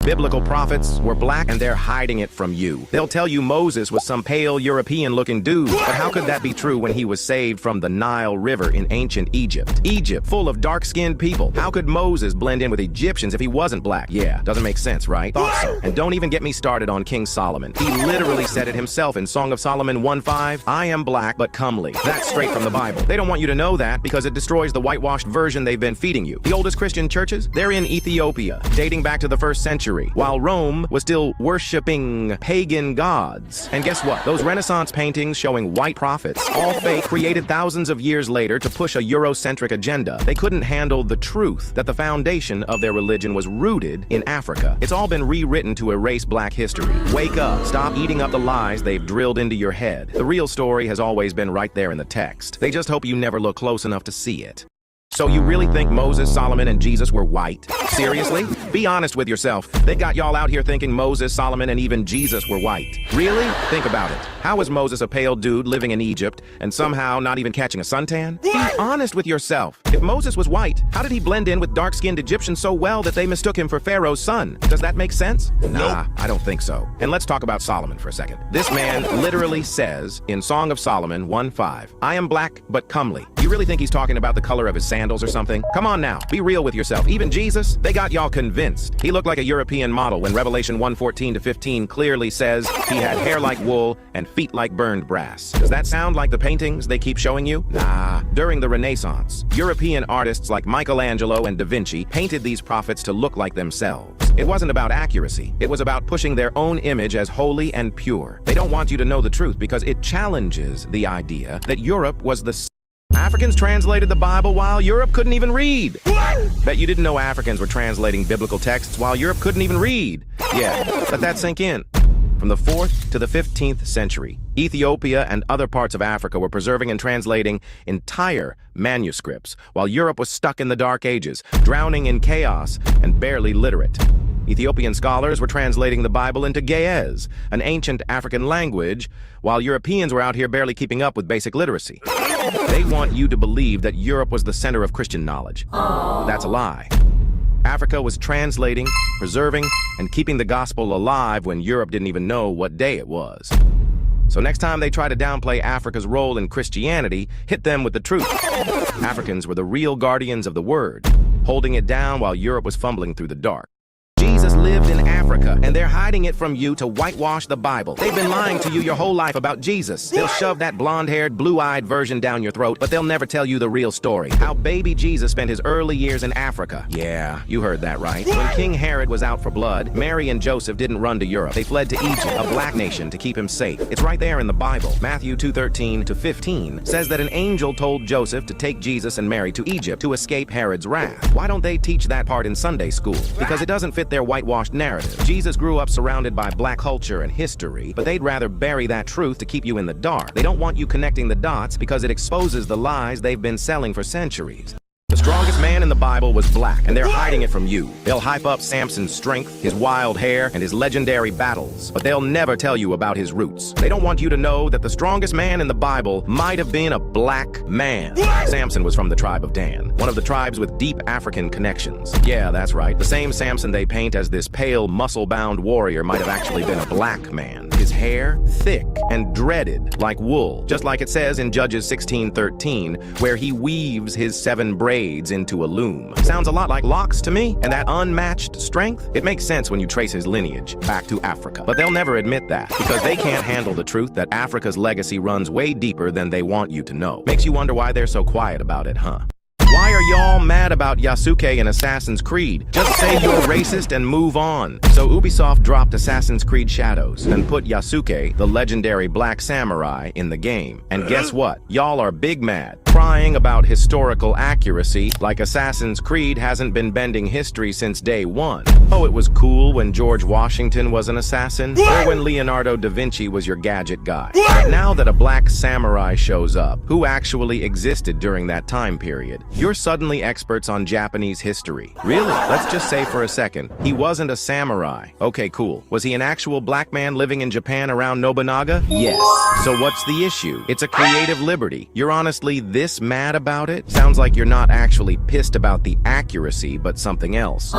Biblical prophets were black and they're hiding it from you. They'll tell you Moses was some pale European-looking dude, but how could that be true when he was saved from the Nile River in ancient Egypt? Egypt, full of dark-skinned people. How could Moses blend in with Egyptians if he wasn't black? Yeah, doesn't make sense, right? Thought so. And don't even get me started on King Solomon. He literally said it himself in Song of Solomon 1:5, I am black but comely. That's straight from the Bible. They don't want you to know that because it destroys the whitewashed version they've been feeding you. The oldest Christian churches, they're in Ethiopia, dating back to the 1st century. While Rome was still worshipping pagan gods. And guess what? Those Renaissance paintings showing white prophets, all fake, created thousands of years later to push a Eurocentric agenda. They couldn't handle the truth that the foundation of their religion was rooted in Africa. It's all been rewritten to erase black history. Wake up. Stop eating up the lies they've drilled into your head. The real story has always been right there in the text. They just hope you never look close enough to see it. So you really think Moses, Solomon, and Jesus were white? Seriously? Be honest with yourself. They got y'all out here thinking Moses, Solomon, and even Jesus were white. Really? Think about it. How was Moses a pale dude living in Egypt and somehow not even catching a suntan? Be honest with yourself. If Moses was white, how did he blend in with dark-skinned Egyptians so well that they mistook him for Pharaoh's son? Does that make sense? Nah, I don't think so. And let's talk about Solomon for a second. This man literally says in Song of Solomon 1:5, I am black but comely. You really think he's talking about the color of his sandals or something? Come on now, be real with yourself. Even Jesus, they got y'all convinced. He looked like a European model when Revelation 1:14-15 clearly says he had hair like wool and feet like burned brass. Does that sound like the paintings they keep showing you? Nah. During the Renaissance, European artists like Michelangelo and Da Vinci painted these prophets to look like themselves. It wasn't about accuracy. It was about pushing their own image as holy and pure. They don't want you to know the truth because it challenges the idea that Europe was the Africans translated the Bible while Europe couldn't even read. Bet you didn't know Africans were translating biblical texts while Europe couldn't even read. Yeah, let that sink in. From the 4th to the 15th century, Ethiopia and other parts of Africa were preserving and translating entire manuscripts while Europe was stuck in the Dark Ages, drowning in chaos and barely literate. Ethiopian scholars were translating the Bible into Ge'ez, an ancient African language, while Europeans were out here barely keeping up with basic literacy. They want you to believe that Europe was the center of Christian knowledge. That's a lie. Africa was translating, preserving, and keeping the gospel alive when Europe didn't even know what day it was. So next time they try to downplay Africa's role in Christianity, hit them with the truth. Africans were the real guardians of the word, holding it down while Europe was fumbling through the dark. Jesus lived in Africa, and they're hiding it from you to whitewash the Bible. They've been lying to you your whole life about Jesus. They'll shove that blonde-haired, blue-eyed version down your throat, but they'll never tell you the real story. How baby Jesus spent his early years in Africa. Yeah, you heard that right. When King Herod was out for blood, Mary and Joseph didn't run to Europe. They fled to Egypt, a black nation, to keep him safe. It's right there in the Bible. Matthew 2:13-15 says that an angel told Joseph to take Jesus and Mary to Egypt to escape Herod's wrath. Why don't they teach that part in Sunday school? Because it doesn't fit their whitewashed narrative. Jesus grew up surrounded by black culture and history, but they'd rather bury that truth to keep you in the dark. They don't want you connecting the dots because it exposes the lies they've been selling for centuries. The strongest man in the Bible was black, and they're hiding it from you. They'll hype up Samson's strength, his wild hair, and his legendary battles, but they'll never tell you about his roots. They don't want you to know that the strongest man in the Bible might have been a black man. Samson was from the tribe of Dan, one of the tribes with deep African connections. Yeah, that's right. The same Samson they paint as this pale, muscle-bound warrior might have actually been a black man. His his hair thick and dreaded like wool, just like it says in Judges 16:13, where he weaves his 7 braids into a loom. Sounds a lot like locks to me, and that unmatched strength, it makes sense when you trace his lineage back to Africa. But they'll never admit that, because they can't handle the truth that Africa's legacy runs way deeper than they want you to know. Makes you wonder why they're so quiet about it, huh? Why are y'all mad about Yasuke in Assassin's Creed? Just say you're racist and move on. So Ubisoft dropped Assassin's Creed Shadows and put Yasuke, the legendary black samurai, in the game. And guess what? Y'all are big mad, crying about historical accuracy like Assassin's Creed hasn't been bending history since day one. Oh, it was cool when George Washington was an assassin, or when Leonardo da Vinci was your gadget guy. But now that a black samurai shows up, who actually existed during that time period, you're suddenly experts on Japanese history. Really? Let's just say for a second, he wasn't a samurai. Okay, cool. Was he an actual black man living in Japan around Nobunaga? Yes. So what's the issue? It's a creative liberty. You're honestly this mad about it? Sounds like you're not actually pissed about the accuracy, but something else.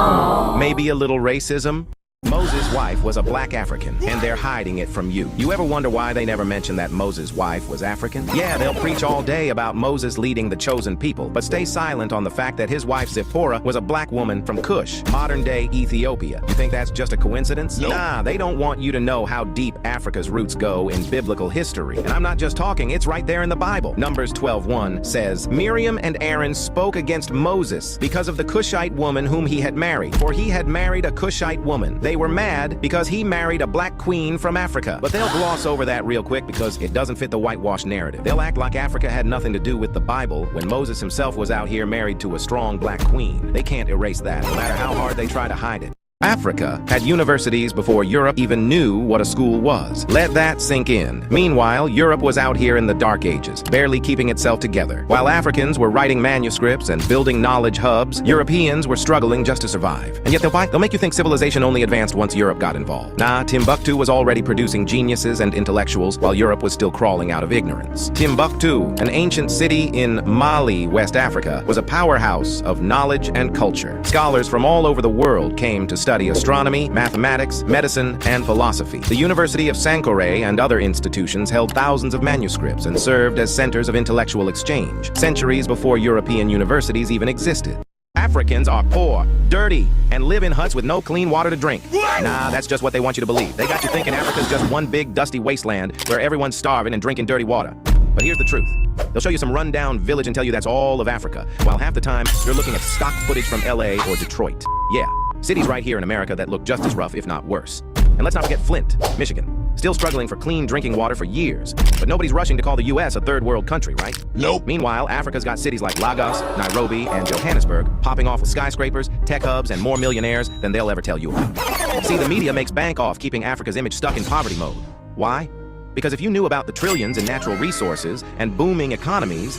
Maybe a little racism? Moses' wife was a black African, and they're hiding it from you. You ever wonder why they never mention that Moses' wife was African? Yeah, they'll preach all day about Moses leading the chosen people, but stay silent on the fact that his wife Zipporah was a black woman from Kush, modern-day Ethiopia. You think that's just a coincidence? Nope. Nah, they don't want you to know how deep Africa's roots go in biblical history. And I'm not just talking, it's right there in the Bible. Numbers 12:1 says, Miriam and Aaron spoke against Moses because of the Cushite woman whom he had married, for he had married a Cushite woman. They were mad because he married a black queen from Africa. But they'll gloss over that real quick because it doesn't fit the whitewashed narrative. They'll act like Africa had nothing to do with the Bible when Moses himself was out here married to a strong black queen. They can't erase that, no matter how hard they try to hide it. Africa had universities before Europe even knew what a school was. Let that sink in. Meanwhile, Europe was out here in the Dark Ages, barely keeping itself together. While Africans were writing manuscripts and building knowledge hubs, Europeans were struggling just to survive. And yet they'll make you think civilization only advanced once Europe got involved. Nah, Timbuktu was already producing geniuses and intellectuals while Europe was still crawling out of ignorance. Timbuktu, an ancient city in Mali, West Africa, was a powerhouse of knowledge and culture. Scholars from all over the world came to study astronomy, mathematics, medicine, and philosophy. The University of Sankore and other institutions held thousands of manuscripts and served as centers of intellectual exchange, centuries before European universities even existed. Africans are poor, dirty, and live in huts with no clean water to drink. Nah, that's just what they want you to believe. They got you thinking Africa's just one big dusty wasteland where everyone's starving and drinking dirty water. But here's the truth. They'll show you some rundown village and tell you that's all of Africa, while half the time you're looking at stock footage from LA or Detroit. Yeah, cities right here in America that look just as rough, if not worse. And let's not forget Flint, Michigan. Still struggling for clean drinking water for years. But nobody's rushing to call the US a third world country, right? Nope. Meanwhile, Africa's got cities like Lagos, Nairobi, and Johannesburg popping off with skyscrapers, tech hubs, and more millionaires than they'll ever tell you about. See, the media makes bank off keeping Africa's image stuck in poverty mode. Why? Because if you knew about the trillions in natural resources and booming economies,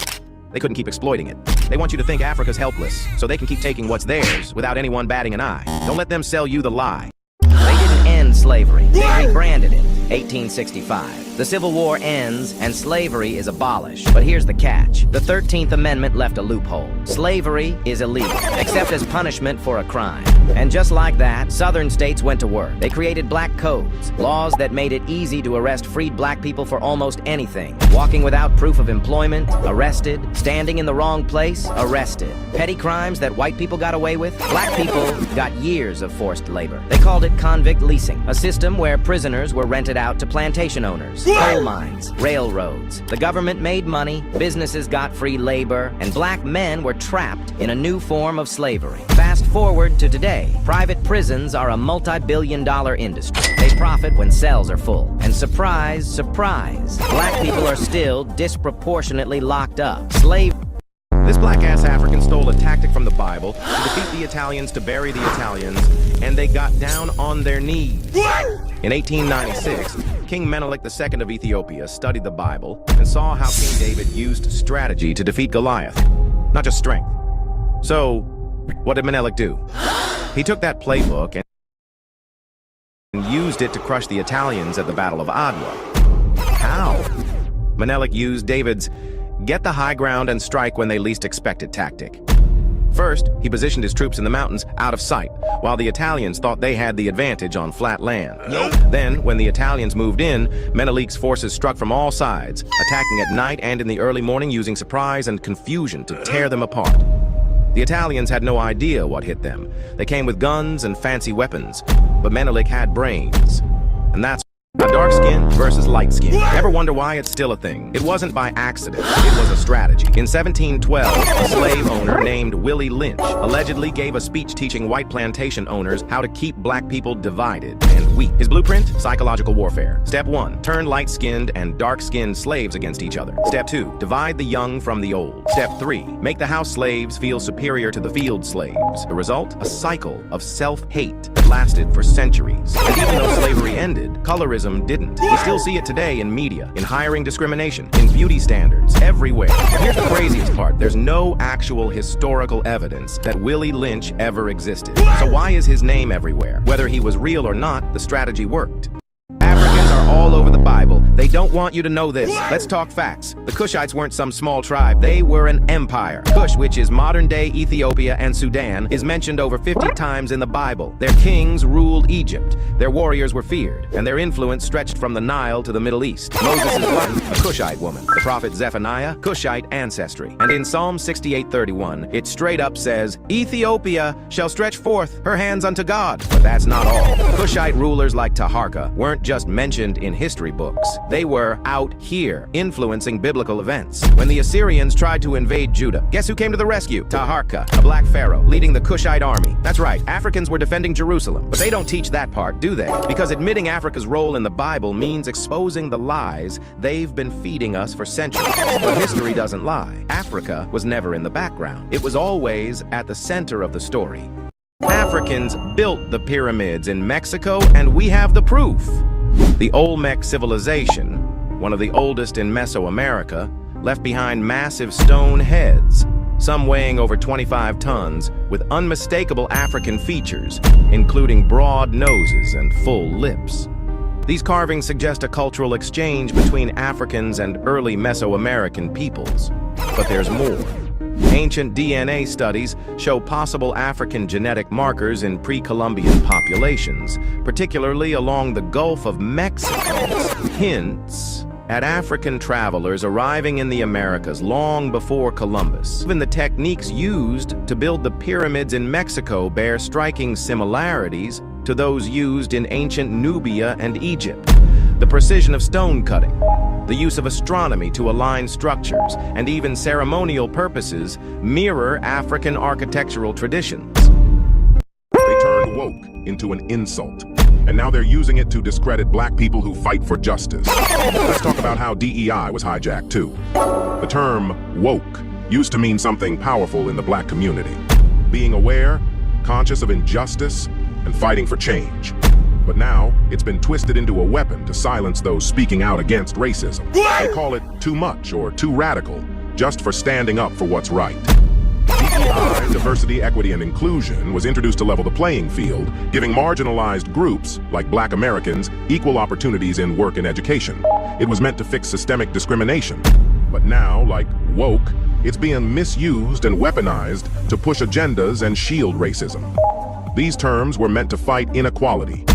they couldn't keep exploiting it. They want you to think Africa's helpless, so they can keep taking what's theirs without anyone batting an eye. Don't let them sell you the lie. They didn't end slavery. They rebranded it. 1865. The Civil War ends and slavery is abolished. But here's the catch. The 13th Amendment left a loophole. Slavery is illegal, except as punishment for a crime. And just like that, Southern states went to work. They created black codes, laws that made it easy to arrest freed black people for almost anything. Walking without proof of employment, arrested. Standing in the wrong place, arrested. Petty crimes that white people got away with, black people got years of forced labor. They called it convict leasing, a system where prisoners were rented out to plantation owners, coal mines, railroads. The government made money, businesses got free labor, and black men were trapped in a new form of slavery. Fast forward to today, private prisons are a multi-billion-dollar industry. They profit when cells are full. And surprise, surprise, black people are still disproportionately locked up. This black-ass African stole a tactic from the Bible to defeat the Italians, to bury the Italians, and they got down on their knees. In 1896, King Menelik II of Ethiopia studied the Bible and saw how King David used strategy to defeat Goliath, not just strength. So, what did Menelik do? He took that playbook and used it to crush the Italians at the Battle of Adwa. How? Menelik used David's get the high ground and strike when they least expect it tactic. First, he positioned his troops in the mountains out of sight, while the Italians thought they had the advantage on flat land. Then, when the Italians moved in, Menelik's forces struck from all sides, attacking at night and in the early morning using surprise and confusion to tear them apart. The Italians had no idea what hit them. They came with guns and fancy weapons, but Menelik had brains. And that's dark skin versus light skin. Ever wonder why it's still a thing? It wasn't by accident. It was a strategy. In 1712, a slave owner named Willie Lynch allegedly gave a speech teaching white plantation owners how to keep black people divided and weak. His blueprint? Psychological warfare. Step 1, turn light-skinned and dark-skinned slaves against each other. Step 2, divide the young from the old. Step 3, make the house slaves feel superior to the field slaves. The result? A cycle of self-hate that lasted for centuries. And even though slavery ended, colorism didn't. We still see it today in media, in hiring discrimination, in beauty standards, everywhere. But here's the craziest part. There's no actual historical evidence that Willie Lynch ever existed. So why is his name everywhere? Whether he was real or not, the strategy worked. Africans are all over the Bible. They don't want you to know this. Let's talk facts. The Kushites weren't some small tribe. They were an empire. Kush, which is modern-day Ethiopia and Sudan, is mentioned over 50 times in the Bible. Their kings ruled Egypt. Their warriors were feared, and their influence stretched from the Nile to the Middle East. Moses' wife, a Kushite woman. The prophet Zephaniah, Kushite ancestry. And in Psalm 68:31, it straight up says, Ethiopia shall stretch forth her hands unto God. But that's not all. Kushite rulers like Taharka weren't just mentioned in history books. They were out here, influencing biblical events. When the Assyrians tried to invade Judah, guess who came to the rescue? Taharka, a black pharaoh, leading the Kushite army. That's right, Africans were defending Jerusalem. But they don't teach that part, do they? Because admitting Africa's role in the Bible means exposing the lies they've been feeding us for centuries. But history doesn't lie. Africa was never in the background. It was always at the center of the story. Africans built the pyramids in Mexico, and we have the proof. The Olmec civilization, one of the oldest in Mesoamerica, left behind massive stone heads, some weighing over 25 tons, with unmistakable African features, including broad noses and full lips. These carvings suggest a cultural exchange between Africans and early Mesoamerican peoples. But there's more. Ancient DNA studies show possible African genetic markers in pre-Columbian populations, particularly along the Gulf of Mexico. Hints at African travelers arriving in the Americas long before Columbus. Even the techniques used to build the pyramids in Mexico bear striking similarities to those used in ancient Nubia and Egypt. The precision of stone cutting, the use of astronomy to align structures, and even ceremonial purposes mirror African architectural traditions. They turned woke into an insult, and now they're using it to discredit black people who fight for justice. Let's talk about how DEI was hijacked too. The term woke used to mean something powerful in the black community. Being aware, conscious of injustice, and fighting for change. But now, it's been twisted into a weapon to silence those speaking out against racism. They call it too much or too radical, just for standing up for what's right. DEI, diversity, equity, and inclusion, was introduced to level the playing field, giving marginalized groups, like black Americans, equal opportunities in work and education. It was meant to fix systemic discrimination. But now, like woke, it's being misused and weaponized to push agendas and shield racism. These terms were meant to fight inequality.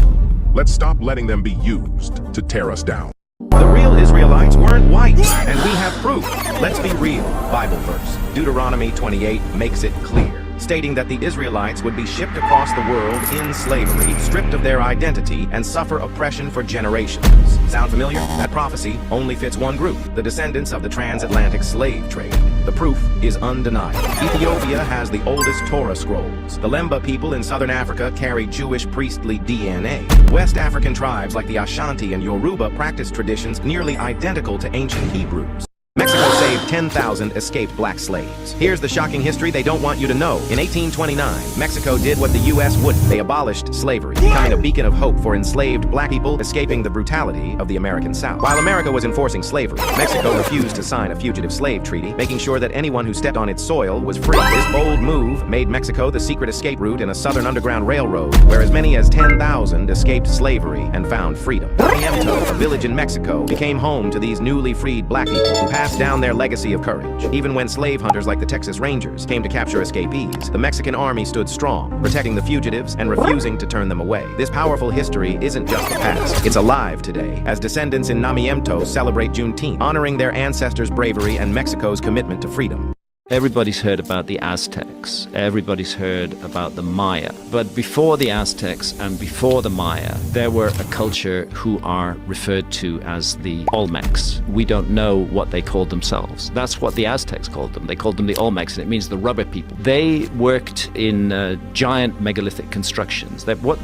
Let's stop letting them be used to tear us down. The real Israelites weren't white, and we have proof. Let's be real. Bible verse. Deuteronomy 28 makes it clear, stating that the Israelites would be shipped across the world in slavery, stripped of their identity, and suffer oppression for generations. Sound familiar? That prophecy only fits one group, the descendants of the transatlantic slave trade. The proof is undeniable. Ethiopia has the oldest Torah scrolls. The Lemba people in southern Africa carry Jewish priestly DNA. West African tribes like the Ashanti and Yoruba practice traditions nearly identical to ancient Hebrews. Mexico saved 10,000 escaped black slaves. Here's the shocking history they don't want you to know. In 1829, Mexico did what the U.S. wouldn't. They abolished slavery, becoming a beacon of hope for enslaved black people escaping the brutality of the American South. While America was enforcing slavery, Mexico refused to sign a fugitive slave treaty, making sure that anyone who stepped on its soil was free. This bold move made Mexico the secret escape route in a southern underground railroad, where as many as 10,000 escaped slavery and found freedom. Riemto, a village in Mexico, became home to these newly freed black people who passed down their their legacy of courage. Even when slave hunters like the Texas Rangers came to capture escapees, the Mexican army stood strong, protecting the fugitives and refusing to turn them away. This powerful history isn't just the past, it's alive today, as descendants in Namiemto celebrate Juneteenth, honoring their ancestors' bravery and Mexico's commitment to freedom. Everybody's heard about the Aztecs. Everybody's heard about the Maya. But before the Aztecs and before the Maya, there were a culture who are referred to as the Olmecs. We don't know what they called themselves. That's what the Aztecs called them. They called them the Olmecs, and it means the rubber people. They worked in giant megalithic constructions. What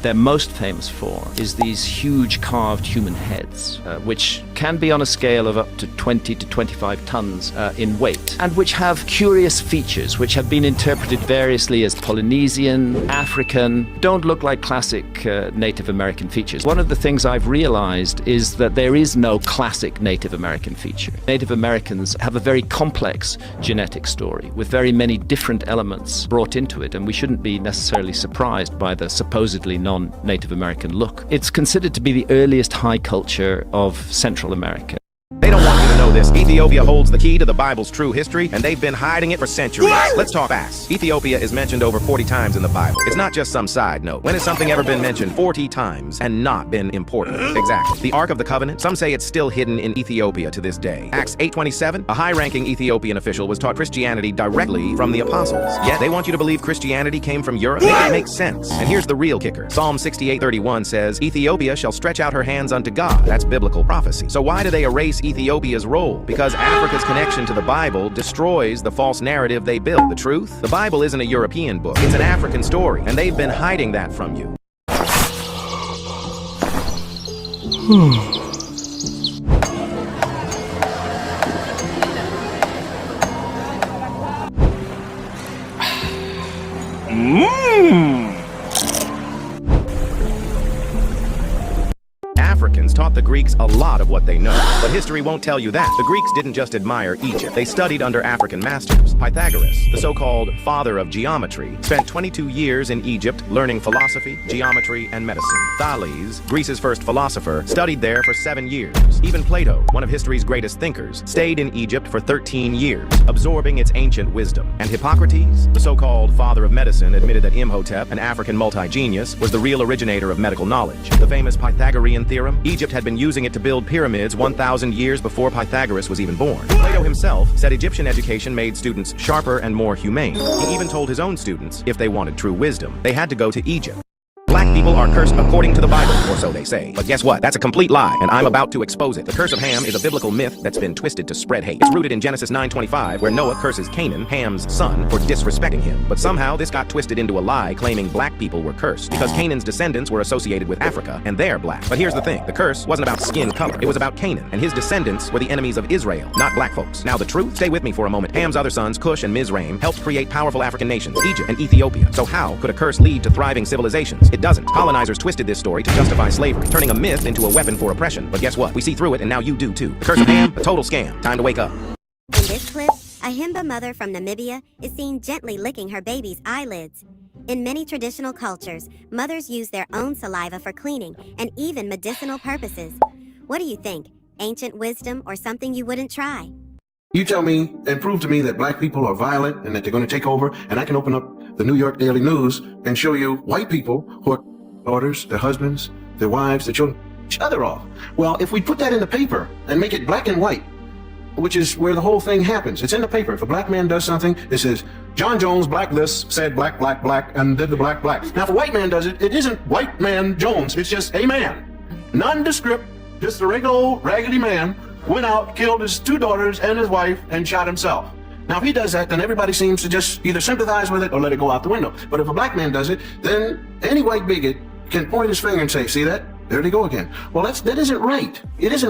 they're most famous for is these huge carved human heads, which can be on a scale of up to 20 to 25 tons in weight, and which have curious features which have been interpreted variously as Polynesian, African, don't look like classic Native American features. One of the things I've realized is that there is no classic Native American feature. Native Americans have a very complex genetic story with very many different elements brought into it, and we shouldn't be necessarily surprised by the supposedly non-Native American look. It's considered to be the earliest high culture of Central America. They don't want you to know this. Ethiopia holds the key to the Bible's true history, and they've been hiding it for centuries. Let's talk facts. Ethiopia is mentioned over 40 times in the Bible. It's not just some side note. When has something ever been mentioned 40 times and not been important? Exactly. The Ark of the Covenant, some say it's still hidden in Ethiopia to this day. Acts 8:27, a high-ranking Ethiopian official was taught Christianity directly from the apostles. Yet they want you to believe Christianity came from Europe? Make it make sense. And here's the real kicker. Psalm 68:31 says, Ethiopia shall stretch out her hands unto God. That's biblical prophecy. So why do they erase Ethiopia's role? Because Africa's connection to the Bible destroys the false narrative they built. The truth? The Bible isn't a European book. It's an African story, and they've been hiding that from you. Africans taught the Greeks a lot of what they know, but history won't tell you that. The Greeks didn't just admire Egypt. They studied under African masters. Pythagoras, the so-called father of geometry, spent 22 years in Egypt learning philosophy, geometry, and medicine. Thales, Greece's first philosopher, studied there for 7 years. Even Plato, one of history's greatest thinkers, stayed in Egypt for 13 years, absorbing its ancient wisdom. And Hippocrates, the so-called father of medicine, admitted that Imhotep, an African multi-genius, was the real originator of medical knowledge. The famous Pythagorean theorem, Egypt had been using it to build pyramids 1,000 years before Pythagoras was even born. Plato himself said Egyptian education made students sharper and more humane. He even told his own students, if they wanted true wisdom, they had to go to Egypt. Black people are cursed according to the Bible, or so they say. But guess what? That's a complete lie, and I'm about to expose it. The curse of Ham is a biblical myth that's been twisted to spread hate. It's rooted in Genesis 9:25, where Noah curses Canaan, Ham's son, for disrespecting him. But somehow this got twisted into a lie claiming black people were cursed, because Canaan's descendants were associated with Africa, and they're black. But here's the thing. The curse wasn't about skin color. It was about Canaan, and his descendants were the enemies of Israel, not black folks. Now the truth? Stay with me for a moment. Ham's other sons, Kush and Mizraim, helped create powerful African nations, Egypt and Ethiopia. So how could a curse lead to thriving civilizations? It doesn't. Colonizers twisted this story to justify slavery, turning a myth into a weapon for oppression. But guess what? We see through it, and now you do too. The curse of Ham, a total scam. Time to wake up. In this clip, a Himba mother from Namibia is seen gently licking her baby's eyelids. In many traditional cultures, mothers use their own saliva for cleaning and even medicinal purposes. What do you think? Ancient wisdom or something you wouldn't try? You tell me and prove to me that black people are violent and that they're going to take over, and I can open up the New York Daily News and show you white people who are daughters, their husbands, their wives, their children, each other off. Well, if we put that in the paper and make it black and white, which is where the whole thing happens. It's in the paper. If a black man does something, it says, John Jones, black this, said black, black, black, and did the black, black. Now, if a white man does it, it isn't white man Jones. It's just a man. Nondescript, just a regular old raggedy man, went out, killed his 2 daughters and his wife, and shot himself. Now, if he does that, then everybody seems to just either sympathize with it or let it go out the window. But if a black man does it, then any white bigot can point his finger and say, see that? There they go again. Well, that isn't right. It isn't.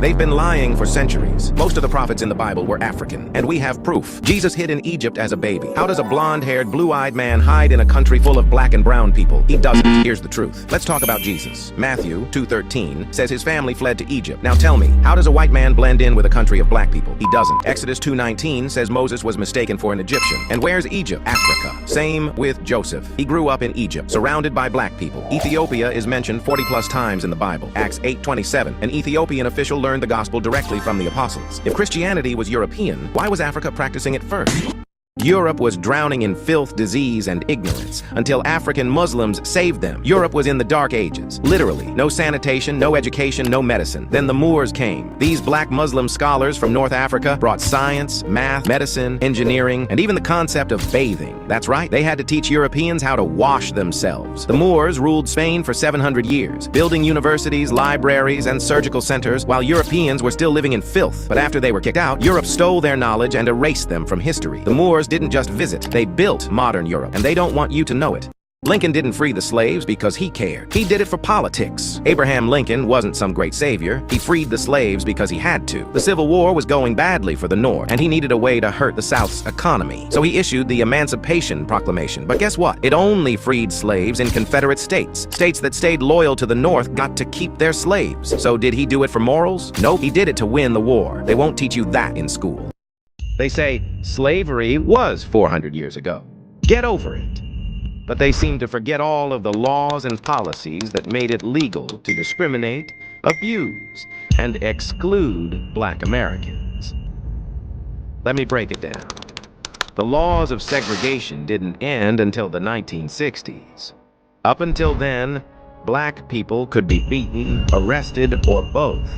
They've been lying for centuries. Most of the prophets in the Bible were African, and we have proof. Jesus hid in Egypt as a baby. How does a blonde-haired, blue-eyed man hide in a country full of black and brown people? He doesn't. Here's the truth. Let's talk about Jesus. Matthew 2:13 says his family fled to Egypt. Now tell me, how does a white man blend in with a country of black people? He doesn't. Exodus 2:19 says Moses was mistaken for an Egyptian. And where's Egypt? Africa. Same with Joseph. He grew up in Egypt, surrounded by black people. Ethiopia is mentioned 40+ times in the Bible. Acts 8:27. An Ethiopian official learned learned the gospel directly from the apostles. If Christianity was European, why was Africa practicing it first? Europe was drowning in filth, disease, and ignorance until African Muslims saved them. Europe was in the Dark Ages. Literally, no sanitation, no education, no medicine. Then the Moors came. These black Muslim scholars from North Africa brought science, math, medicine, engineering, and even the concept of bathing. That's right, they had to teach Europeans how to wash themselves. The Moors ruled Spain for 700 years, building universities, libraries, and surgical centers, while Europeans were still living in filth. But after they were kicked out, Europe stole their knowledge and erased them from history. The Moors didn't just visit, they built modern Europe, and they don't want you to know it. Lincoln didn't free the slaves because he cared. He did it for politics. Abraham Lincoln wasn't some great savior. He freed the slaves because he had to. The Civil War was going badly for the North, and he needed a way to hurt the South's economy. So he issued the Emancipation Proclamation. But guess what? It only freed slaves in Confederate states. States that stayed loyal to the North got to keep their slaves. So did he do it for morals? Nope, he did it to win the war. They won't teach you that in school. They say slavery was 400 years ago. Get over it. But they seem to forget all of the laws and policies that made it legal to discriminate, abuse, and exclude black Americans. Let me break it down. The laws of segregation didn't end until the 1960s. Up until then, black people could be beaten, arrested, or both,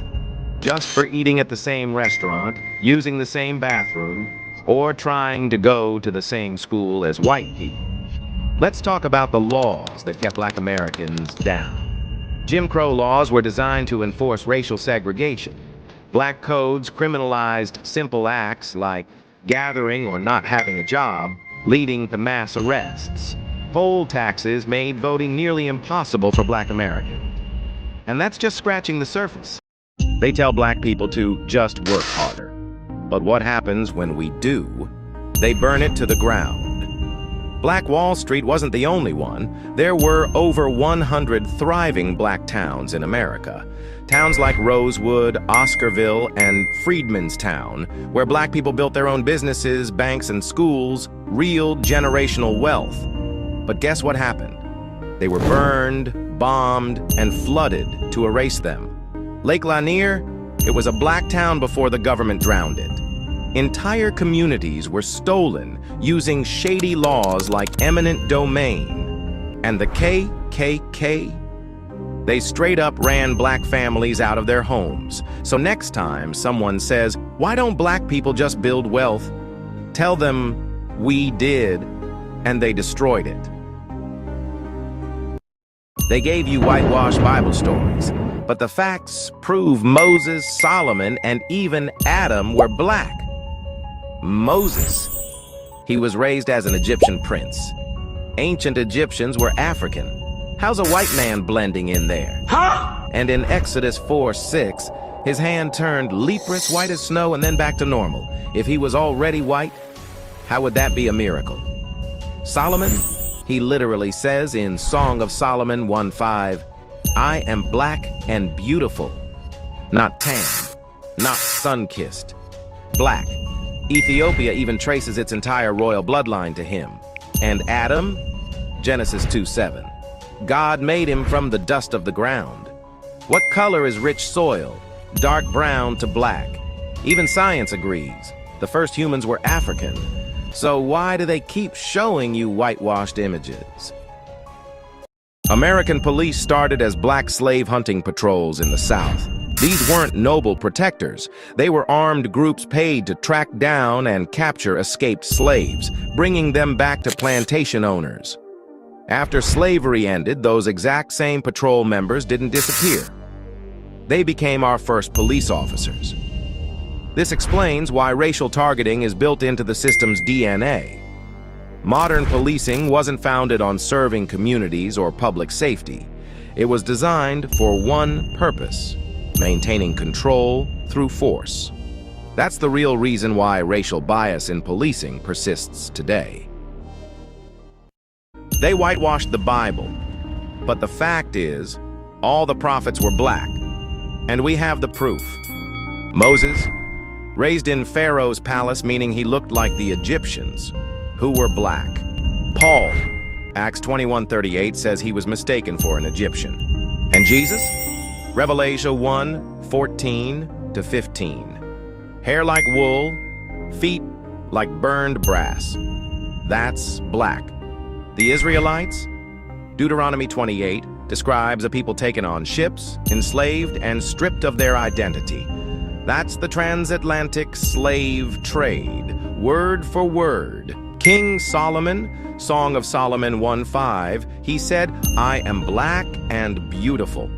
just for eating at the same restaurant, using the same bathroom, or trying to go to the same school as white people. Let's talk about the laws that kept black Americans down. Jim Crow laws were designed to enforce racial segregation. Black codes criminalized simple acts like gathering or not having a job, leading to mass arrests. Poll taxes made voting nearly impossible for black Americans. And that's just scratching the surface. They tell black people to just work harder. But what happens when we do? They burn it to the ground. Black Wall Street wasn't the only one. There were over 100 thriving black towns in America. Towns like Rosewood, Oscarville, and Freedmanstown, where black people built their own businesses, banks, and schools, real generational wealth. But guess what happened? They were burned, bombed, and flooded to erase them. Lake Lanier, it was a black town before the government drowned it. Entire communities were stolen using shady laws like eminent domain. And the KKK? They straight up ran black families out of their homes. So next time someone says, "Why don't black people just build wealth?" Tell them, "We did, and they destroyed it." They gave you whitewashed Bible stories, but the facts prove Moses, Solomon, and even Adam were black. Moses, he was raised as an Egyptian prince. Ancient Egyptians were African. How's a white man blending in there? Huh? And in Exodus 4:6, his hand turned leprous, white as snow, and then back to normal. If he was already white, how would that be a miracle? Solomon, he literally says in Song of Solomon 1:5, "I am black and beautiful, not tan, not sun-kissed, black." Ethiopia even traces its entire royal bloodline to him. And Adam, Genesis 2:7. God made him from the dust of the ground. What color is rich soil? Dark brown to black. Even science agrees. The first humans were African. So why do they keep showing you whitewashed images? American police started as black slave hunting patrols in the South. These weren't noble protectors. They were armed groups paid to track down and capture escaped slaves, bringing them back to plantation owners. After slavery ended, those exact same patrol members didn't disappear. They became our first police officers. This explains why racial targeting is built into the system's DNA. Modern policing wasn't founded on serving communities or public safety. It was designed for one purpose: maintaining control through force. That's the real reason why racial bias in policing persists today. They whitewashed the Bible, but the fact is, all the prophets were black, and we have the proof. Moses, raised in Pharaoh's palace, meaning he looked like the Egyptians, who were black. Paul, Acts 21:38 says he was mistaken for an Egyptian. And Jesus? Revelation 1:14, to 15. Hair like wool, feet like burned brass. That's black. The Israelites? Deuteronomy 28 describes a people taken on ships, enslaved, and stripped of their identity. That's the transatlantic slave trade, word for word. King Solomon, Song of Solomon 1:5, he said, "I am black and beautiful."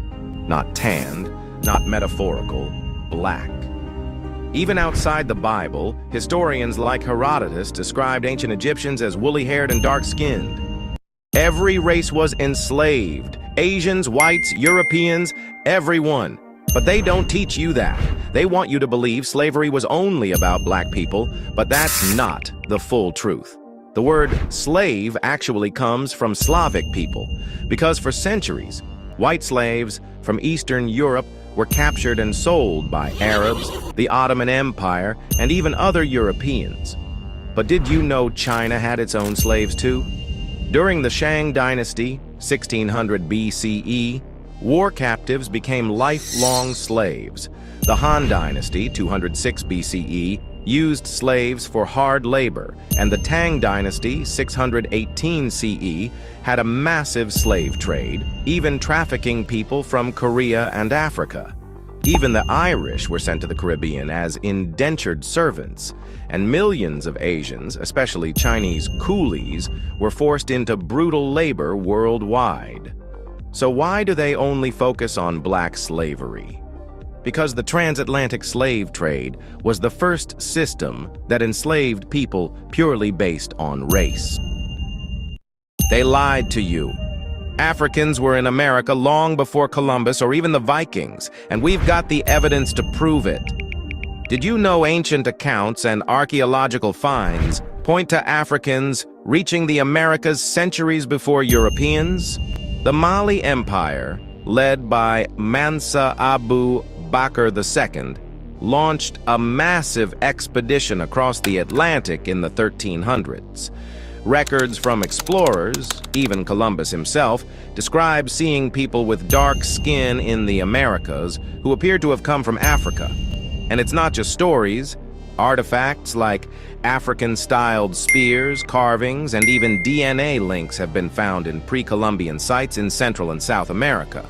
Not tanned, not metaphorical, black. Even outside the Bible, historians like Herodotus described ancient Egyptians as woolly-haired and dark-skinned. Every race was enslaved. Asians, whites, Europeans, everyone. But they don't teach you that. They want you to believe slavery was only about black people, but that's not the full truth. The word slave actually comes from Slavic people, because for centuries, white slaves from Eastern Europe were captured and sold by Arabs, the Ottoman Empire, and even other Europeans. But did you know China had its own slaves too? During the Shang Dynasty, 1600 BCE, war captives became lifelong slaves. The Han Dynasty, 206 BCE, used slaves for hard labor, and the Tang Dynasty, 618 CE, had a massive slave trade, even trafficking people from Korea and Africa. Even the Irish were sent to the Caribbean as indentured servants, and millions of Asians, especially Chinese coolies, were forced into brutal labor worldwide. So why do they only focus on black slavery? Because the transatlantic slave trade was the first system that enslaved people purely based on race. They lied to you. Africans were in America long before Columbus or even the Vikings, and we've got the evidence to prove it. Did you know ancient accounts and archaeological finds point to Africans reaching the Americas centuries before Europeans? The Mali Empire, led by Mansa Abu Bakr II, launched a massive expedition across the Atlantic in the 1300s. Records from explorers, even Columbus himself, describe seeing people with dark skin in the Americas who appeared to have come from Africa. And it's not just stories. Artifacts like African-styled spears, carvings, and even DNA links have been found in pre-Columbian sites in Central and South America.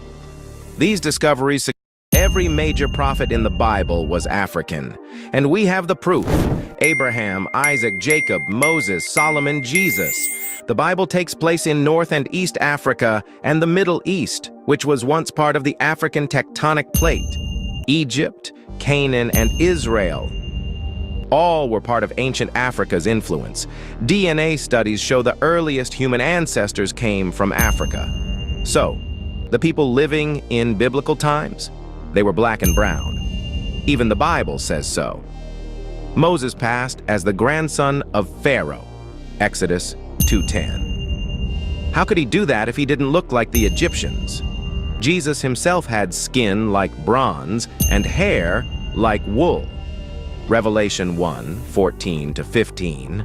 These discoveries suggest every major prophet in the Bible was African, and we have the proof. Abraham, Isaac, Jacob, Moses, Solomon, Jesus. The Bible takes place in North and East Africa and the Middle East, which was once part of the African tectonic plate. Egypt, Canaan, and Israel all were part of ancient Africa's influence. DNA studies show the earliest human ancestors came from Africa. So, the people living in biblical times, they were black and brown. Even the Bible says so. Moses passed as the grandson of Pharaoh, Exodus 2:10. How could he do that if he didn't look like the Egyptians? Jesus himself had skin like bronze and hair like wool. Revelation 1:14-15.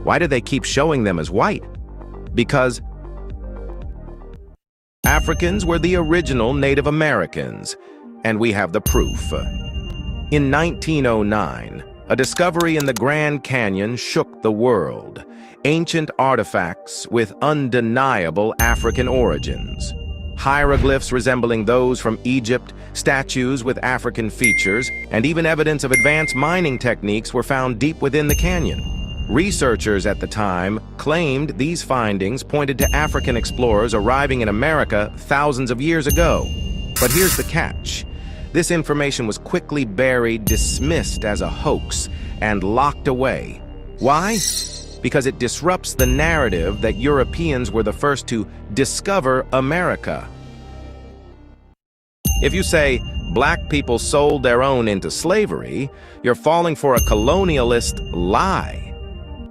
Why do they keep showing them as white? Because Africans were the original Native Americans, and we have the proof. In 1909, a discovery in the Grand Canyon shook the world. Ancient artifacts with undeniable African origins. Hieroglyphs resembling those from Egypt, statues with African features, and even evidence of advanced mining techniques were found deep within the canyon. Researchers at the time claimed these findings pointed to African explorers arriving in America thousands of years ago. But here's the catch. This information was quickly buried, dismissed as a hoax, and locked away. Why? Because it disrupts the narrative that Europeans were the first to discover America. If you say black people sold their own into slavery, you're falling for a colonialist lie.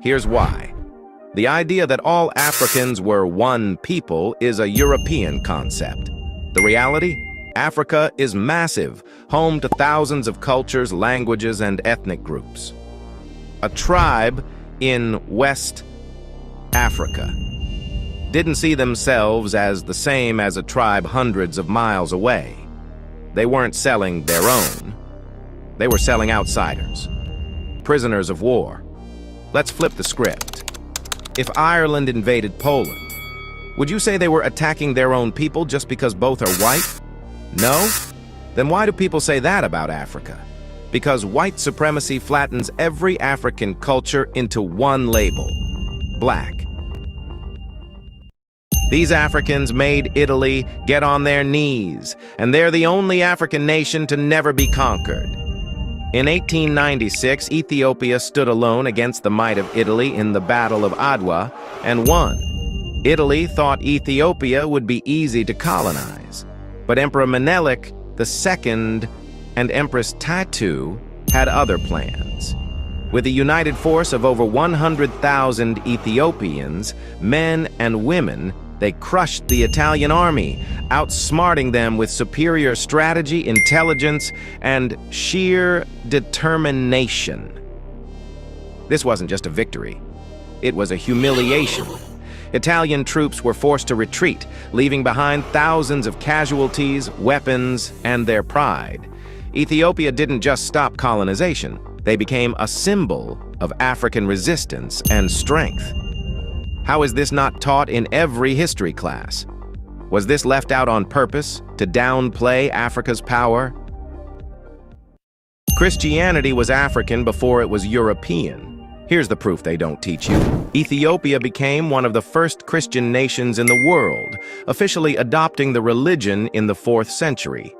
Here's why. The idea that all Africans were one people is a European concept. The reality? Africa is massive, home to thousands of cultures, languages, and ethnic groups. A tribe in West Africa didn't see themselves as the same as a tribe hundreds of miles away. They weren't selling their own. They were selling outsiders, prisoners of war. Let's flip the script. If Ireland invaded Poland, would you say they were attacking their own people just because both are white? No? Then why do people say that about Africa? Because white supremacy flattens every African culture into one label: black. These Africans made Italy get on their knees, and they're the only African nation to never be conquered. In 1896, Ethiopia stood alone against the might of Italy in the Battle of Adwa and won. Italy thought Ethiopia would be easy to colonize, but Emperor Menelik II and Empress Tatu had other plans. With a united force of over 100,000 Ethiopians, men and women, they crushed the Italian army, outsmarting them with superior strategy, intelligence, and sheer determination. This wasn't just a victory. It was a humiliation. Italian troops were forced to retreat, leaving behind thousands of casualties, weapons, and their pride. Ethiopia didn't just stop colonization. They became a symbol of African resistance and strength. How is this not taught in every history class? Was this left out on purpose to downplay Africa's power? Christianity was African before it was European. Here's the proof they don't teach you. Ethiopia became one of the first Christian nations in the world, officially adopting the religion in the 4th century,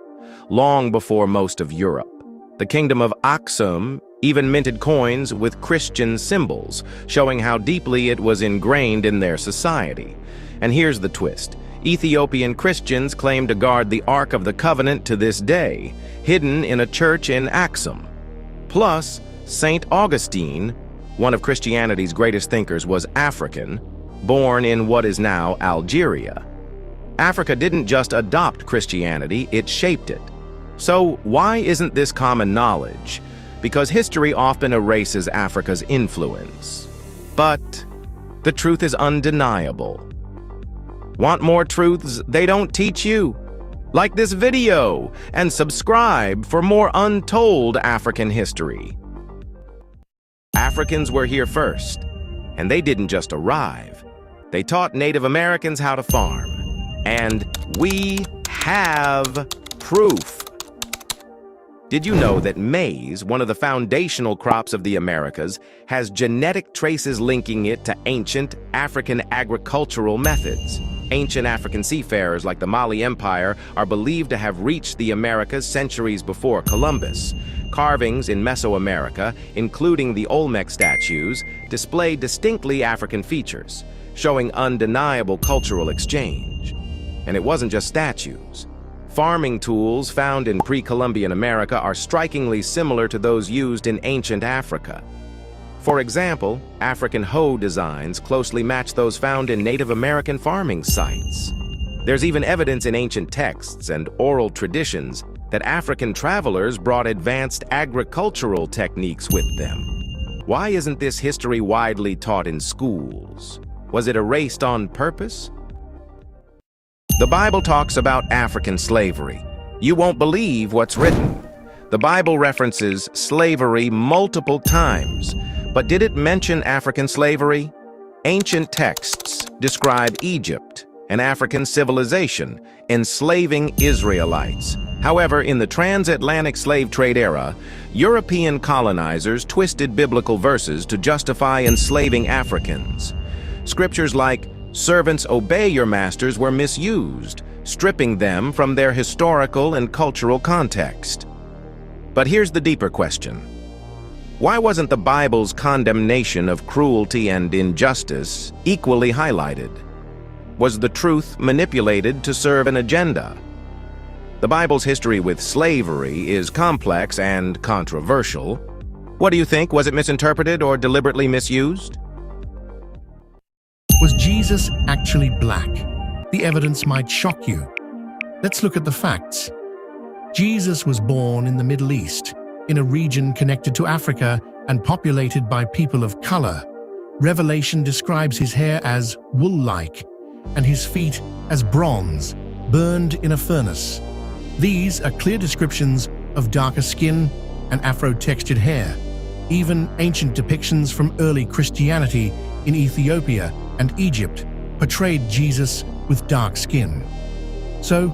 long before most of Europe. The kingdom of Aksum even minted coins with Christian symbols, showing how deeply it was ingrained in their society. And here's the twist. Ethiopian Christians claim to guard the Ark of the Covenant to this day, hidden in a church in Aksum. Plus, St. Augustine, one of Christianity's greatest thinkers, was African, born in what is now Algeria. Africa didn't just adopt Christianity, it shaped it. So why isn't this common knowledge? Because history often erases Africa's influence. But the truth is undeniable. Want more truths they don't teach you? Like this video and subscribe for more untold African history. Africans were here first, and they didn't just arrive. They taught Native Americans how to farm. And we have proof. Did you know that maize, one of the foundational crops of the Americas, has genetic traces linking it to ancient African agricultural methods? Ancient African seafarers like the Mali Empire are believed to have reached the Americas centuries before Columbus. Carvings in Mesoamerica, including the Olmec statues, display distinctly African features, showing undeniable cultural exchange. And it wasn't just statues. Farming tools found in pre-Columbian America are strikingly similar to those used in ancient Africa. For example, African hoe designs closely match those found in Native American farming sites. There's even evidence in ancient texts and oral traditions that African travelers brought advanced agricultural techniques with them. Why isn't this history widely taught in schools? Was it erased on purpose? The Bible talks about African slavery. You won't believe what's written. The Bible references slavery multiple times, but did it mention African slavery? Ancient texts describe Egypt, an African civilization, enslaving Israelites. However, in the transatlantic slave trade era, European colonizers twisted biblical verses to justify enslaving Africans. Scriptures like, "Servants, obey your masters," were misused, stripping them from their historical and cultural context. But here's the deeper question. Why wasn't the Bible's condemnation of cruelty and injustice equally highlighted? Was the truth manipulated to serve an agenda? The Bible's history with slavery is complex and controversial. What do you think? Was it misinterpreted or deliberately misused? Was Jesus actually black? The evidence might shock you. Let's look at the facts. Jesus was born in the Middle East, in a region connected to Africa and populated by people of color. Revelation describes his hair as wool-like and his feet as bronze, burned in a furnace. These are clear descriptions of darker skin, and afro-textured hair. Even ancient depictions from early Christianity in Ethiopia and Egypt portrayed Jesus with dark skin. So,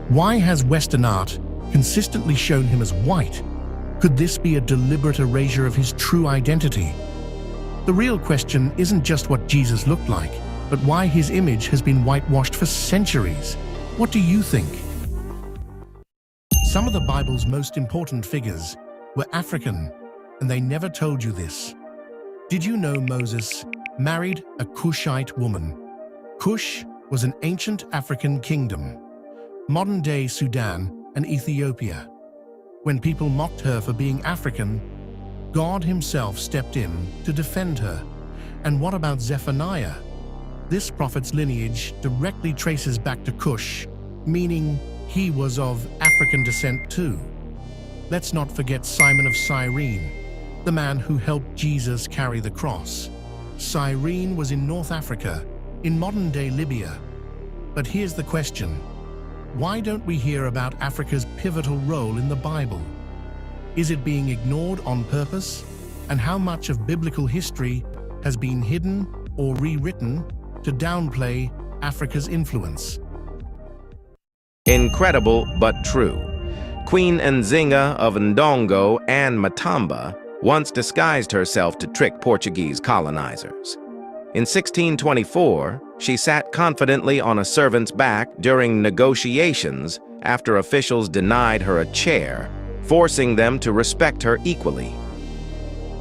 why has Western art consistently shown him as white? Could this be a deliberate erasure of his true identity? The real question isn't just what Jesus looked like, but why his image has been whitewashed for centuries. What do you think? Some of the Bible's most important figures were African, and they never told you this. Did you know Moses married a Kushite woman? Kush was an ancient African kingdom, modern-day Sudan and Ethiopia. When people mocked her for being African, God himself stepped in to defend her. And what about Zephaniah? This prophet's lineage directly traces back to Kush, meaning he was of African descent too. Let's not forget Simon of Cyrene, the man who helped Jesus carry the cross. Cyrene was in North Africa, in modern-day Libya. But here's the question. Why don't we hear about Africa's pivotal role in the Bible? Is it being ignored on purpose? And how much of biblical history has been hidden or rewritten to downplay Africa's influence? Incredible but true. Queen Nzinga of Ndongo and Matamba once disguised herself to trick Portuguese colonizers. In 1624, she sat confidently on a servant's back during negotiations after officials denied her a chair, forcing them to respect her equally.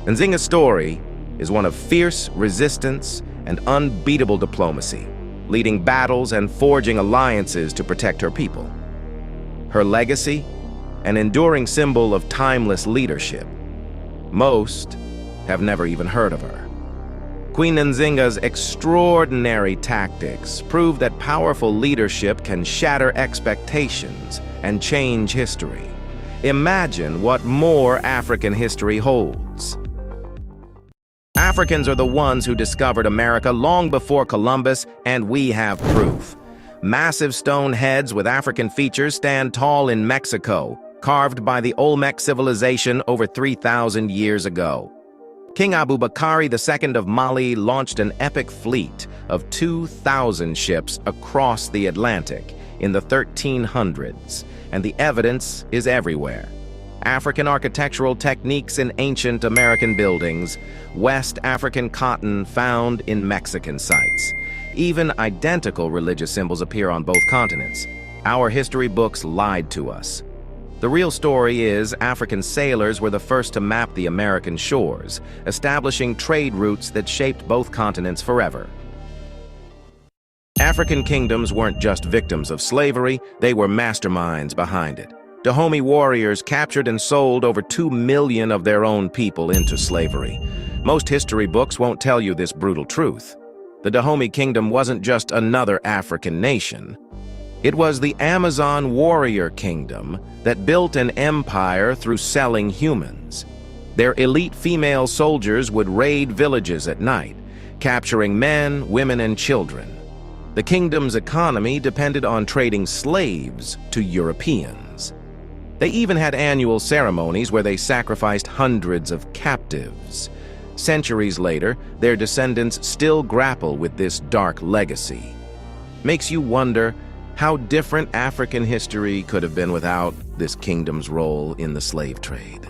Nzinga's story is one of fierce resistance and unbeatable diplomacy, leading battles and forging alliances to protect her people. Her legacy, an enduring symbol of timeless leadership. Most have never even heard of her. Queen Nzinga's extraordinary tactics prove that powerful leadership can shatter expectations and change history. Imagine what more African history holds. Africans are the ones who discovered America long before Columbus, and we have proof. Massive stone heads with African features stand tall in Mexico, carved by the Olmec civilization over 3,000 years ago. King Abubakar II of Mali launched an epic fleet of 2,000 ships across the Atlantic in the 1300s, and the evidence is everywhere. African architectural techniques in ancient American buildings, West African cotton found in Mexican sites. Even identical religious symbols appear on both continents. Our history books lied to us. The real story is African sailors were the first to map the American shores, establishing trade routes that shaped both continents forever. African kingdoms weren't just victims of slavery, they were masterminds behind it. Dahomey warriors captured and sold over 2 million of their own people into slavery. Most history books won't tell you this brutal truth. The Dahomey kingdom wasn't just another African nation. It was the Amazon warrior kingdom that built an empire through selling humans. Their elite female soldiers would raid villages at night, capturing men, women, and children. The kingdom's economy depended on trading slaves to Europeans. They even had annual ceremonies where they sacrificed hundreds of captives. Centuries later, their descendants still grapple with this dark legacy. Makes you wonder how different African history could have been without this kingdom's role in the slave trade.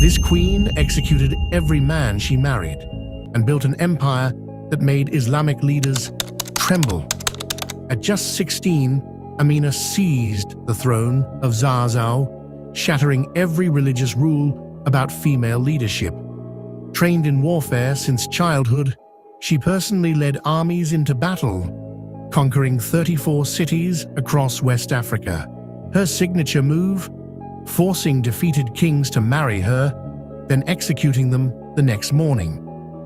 This queen executed every man she married and built an empire that made Islamic leaders tremble. At just 16, Amina seized the throne of Zarzau, shattering every religious rule about female leadership. Trained in warfare since childhood, she personally led armies into battle, conquering 34 cities across West Africa. Her signature move? Forcing defeated kings to marry her, then executing them the next morning.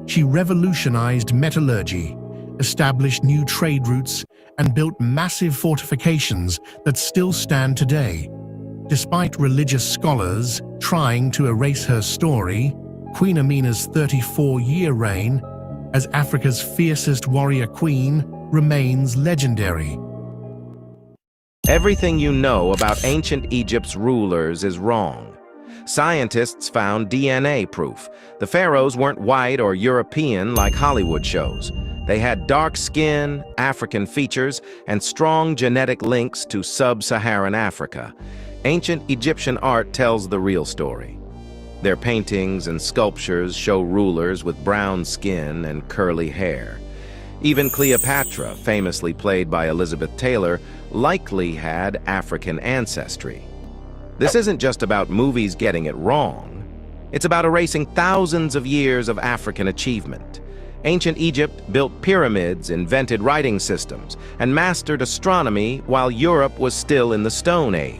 She revolutionized metallurgy, established new trade routes, and built massive fortifications that still stand today. Despite religious scholars trying to erase her story, Queen Amina's 34-year reign as Africa's fiercest warrior queen remains legendary. Everything you know about ancient Egypt's rulers is wrong. Scientists found DNA proof. The pharaohs weren't white or European like Hollywood shows. They had dark skin, African features, and strong genetic links to sub-Saharan Africa. Ancient Egyptian art tells the real story. Their paintings and sculptures show rulers with brown skin and curly hair. Even Cleopatra, famously played by Elizabeth Taylor, likely had African ancestry. This isn't just about movies getting it wrong. It's about erasing thousands of years of African achievement. Ancient Egypt built pyramids, invented writing systems, and mastered astronomy while Europe was still in the Stone Age.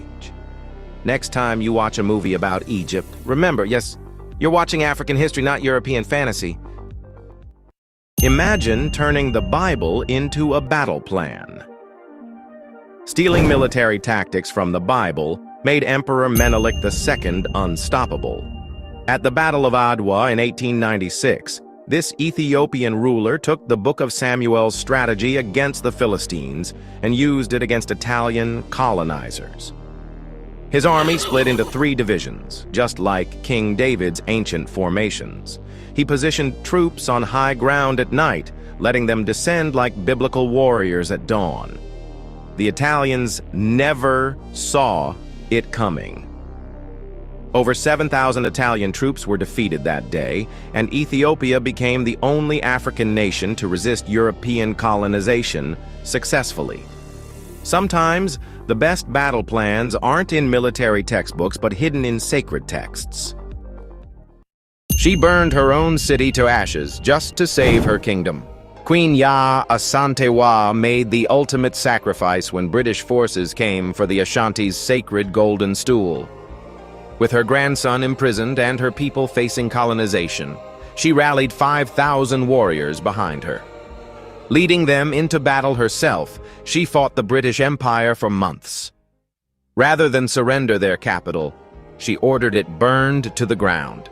Next time you watch a movie about Egypt, remember, yes, you're watching African history, not European fantasy. Imagine turning the Bible into a battle plan. Stealing military tactics from the Bible made Emperor Menelik II unstoppable. At the Battle of Adwa in 1896, this Ethiopian ruler took the Book of Samuel's strategy against the Philistines and used it against Italian colonizers. His army split into 3 divisions, just like King David's ancient formations. He positioned troops on high ground at night, letting them descend like biblical warriors at dawn. The Italians never saw it coming. Over 7,000 Italian troops were defeated that day, and Ethiopia became the only African nation to resist European colonization successfully. Sometimes, the best battle plans aren't in military textbooks but hidden in sacred texts. She burned her own city to ashes just to save her kingdom. Queen Yaa Asante made the ultimate sacrifice when British forces came for the Ashanti's sacred golden stool. With her grandson imprisoned and her people facing colonization, she rallied 5,000 warriors behind her. Leading them into battle herself, she fought the British Empire for months. Rather than surrender their capital, she ordered it burned to the ground.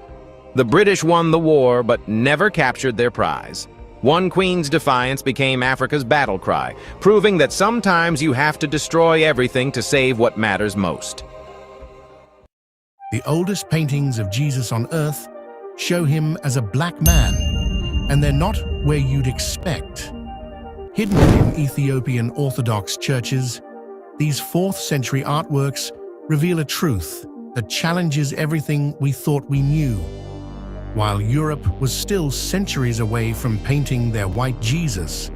The British won the war but never captured their prize. One queen's defiance became Africa's battle cry, proving that sometimes you have to destroy everything to save what matters most. The oldest paintings of Jesus on earth show him as a black man, and they're not where you'd expect. Hidden in Ethiopian Orthodox churches, these 4th century artworks reveal a truth that challenges everything we thought we knew. While Europe was still centuries away from painting their white Jesus,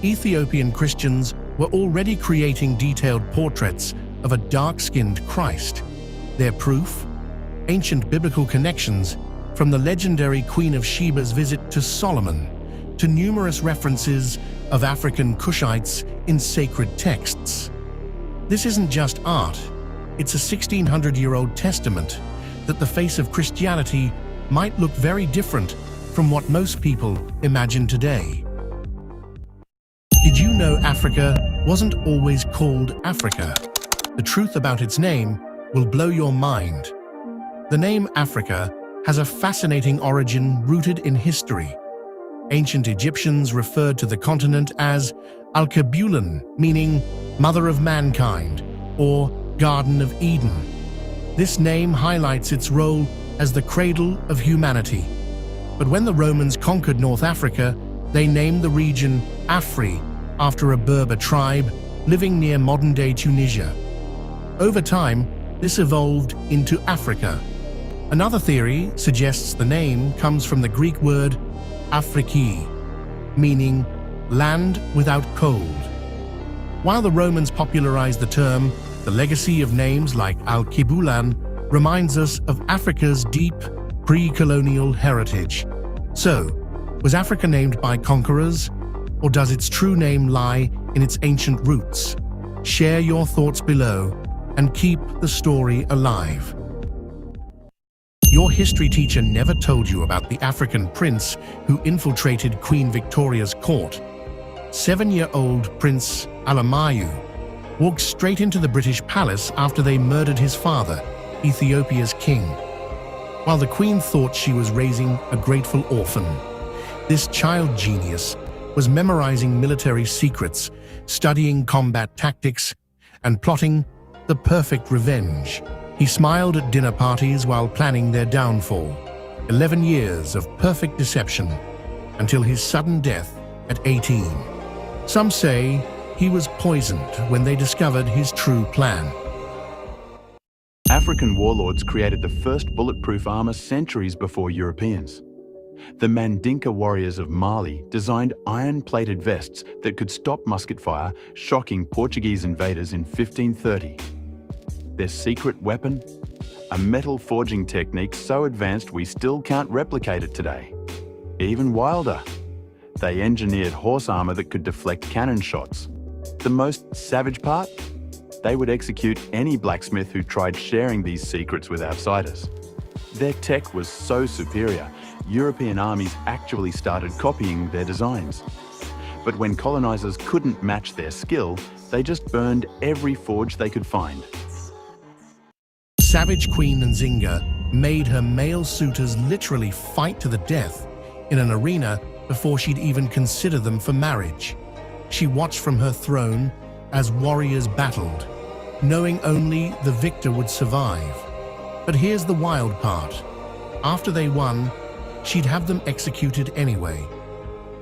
Ethiopian Christians were already creating detailed portraits of a dark-skinned Christ. Their proof? Ancient biblical connections, from the legendary Queen of Sheba's visit to Solomon, to numerous references of African Kushites in sacred texts. This isn't just art, it's a 1600-year-old testament that the face of Christianity might look very different from what most people imagine today. Did you know Africa wasn't always called Africa? The truth about its name will blow your mind. The name Africa has a fascinating origin rooted in history. Ancient Egyptians referred to the continent as Al-Kabulan, meaning Mother of Mankind, or Garden of Eden. This name highlights its role as the cradle of humanity. But when the Romans conquered North Africa, they named the region Afri after a Berber tribe living near modern-day Tunisia. Over time, this evolved into Africa. Another theory suggests the name comes from the Greek word Afriki, meaning land without cold. While the Romans popularized the term, the legacy of names like Al-Kibulan reminds us of Africa's deep pre-colonial heritage. So, was Africa named by conquerors, or does its true name lie in its ancient roots? Share your thoughts below and keep the story alive. Your history teacher never told you about the African prince who infiltrated Queen Victoria's court. 7-year-old Prince Alamayu walked straight into the British palace after they murdered his father, Ethiopia's king. While the queen thought she was raising a grateful orphan, this child genius was memorizing military secrets, studying combat tactics, and plotting the perfect revenge. He smiled at dinner parties while planning their downfall. 11 years of perfect deception until his sudden death at 18. Some say he was poisoned when they discovered his true plan. African warlords created the first bulletproof armor centuries before Europeans. The Mandinka warriors of Mali designed iron-plated vests that could stop musket fire, shocking Portuguese invaders in 1530. Their secret weapon? A metal forging technique so advanced we still can't replicate it today. Even wilder, they engineered horse armor that could deflect cannon shots. The most savage part? They would execute any blacksmith who tried sharing these secrets with outsiders. Their tech was so superior, European armies actually started copying their designs. But when colonizers couldn't match their skill, they just burned every forge they could find. Savage Queen Nzinga made her male suitors literally fight to the death in an arena before she'd even consider them for marriage. She watched from her throne as warriors battled, knowing only the victor would survive. But here's the wild part. After they won, she'd have them executed anyway.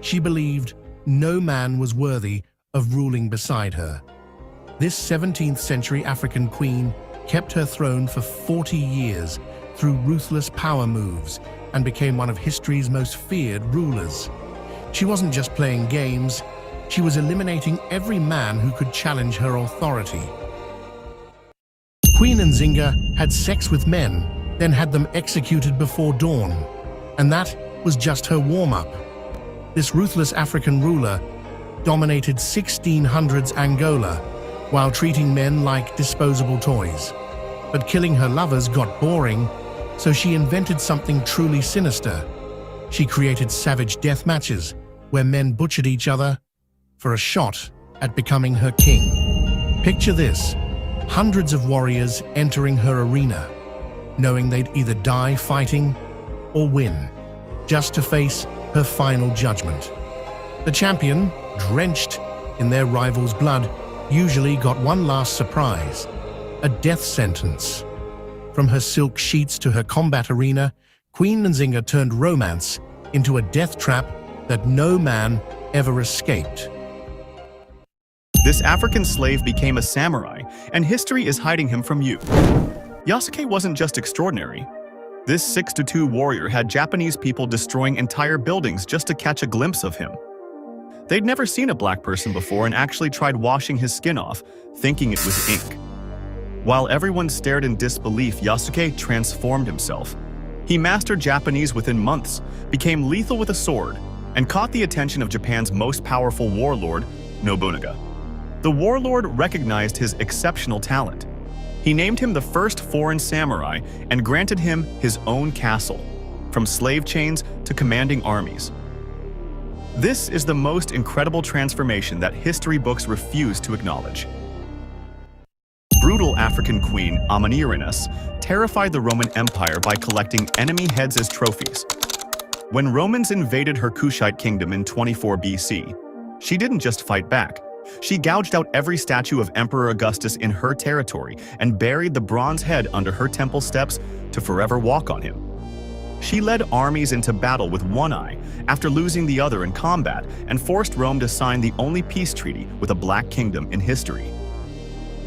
She believed no man was worthy of ruling beside her. This 17th century African queen kept her throne for 40 years through ruthless power moves and became one of history's most feared rulers. She wasn't just playing games, she was eliminating every man who could challenge her authority. Queen Nzinga had sex with men, then had them executed before dawn. And that was just her warm-up. This ruthless African ruler dominated 1600s Angola while treating men like disposable toys. But killing her lovers got boring, so she invented something truly sinister. She created savage death matches where men butchered each other for a shot at becoming her king. Picture this, hundreds of warriors entering her arena, knowing they'd either die fighting or win, just to face her final judgment. The champion, drenched in their rival's blood, usually got one last surprise, a death sentence. From her silk sheets to her combat arena, Queen Nzinga turned romance into a death trap that no man ever escaped. This African slave became a samurai, and history is hiding him from you. Yasuke wasn't just extraordinary. This 6'2" warrior had Japanese people destroying entire buildings just to catch a glimpse of him. They'd never seen a black person before and actually tried washing his skin off, thinking it was ink. While everyone stared in disbelief, Yasuke transformed himself. He mastered Japanese within months, became lethal with a sword, and caught the attention of Japan's most powerful warlord, Nobunaga. The warlord recognized his exceptional talent. He named him the first foreign samurai and granted him his own castle, from slave chains to commanding armies. This is the most incredible transformation that history books refuse to acknowledge. Brutal African queen Amanirenas terrified the Roman Empire by collecting enemy heads as trophies. When Romans invaded her Kushite kingdom in 24 BC, she didn't just fight back. She gouged out every statue of Emperor Augustus in her territory and buried the bronze head under her temple steps to forever walk on him. She led armies into battle with one eye after losing the other in combat and forced Rome to sign the only peace treaty with a black kingdom in history.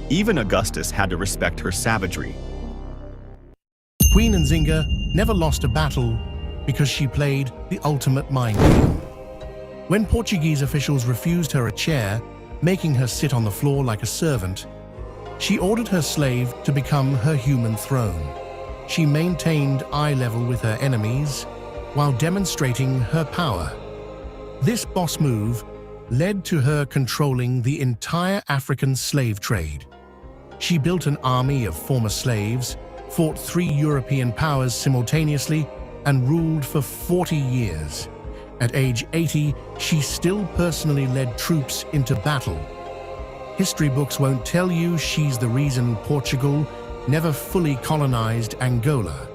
Even Augustus had to respect her savagery. Queen Nzinga never lost a battle because she played the ultimate mind game. When Portuguese officials refused her a chair, making her sit on the floor like a servant, she ordered her slave to become her human throne. She maintained eye level with her enemies while demonstrating her power. This boss move led to her controlling the entire African slave trade. She built an army of former slaves, fought 3 European powers simultaneously, and ruled for 40 years. At age 80, she still personally led troops into battle. History books won't tell you she's the reason Portugal never fully colonized Angola.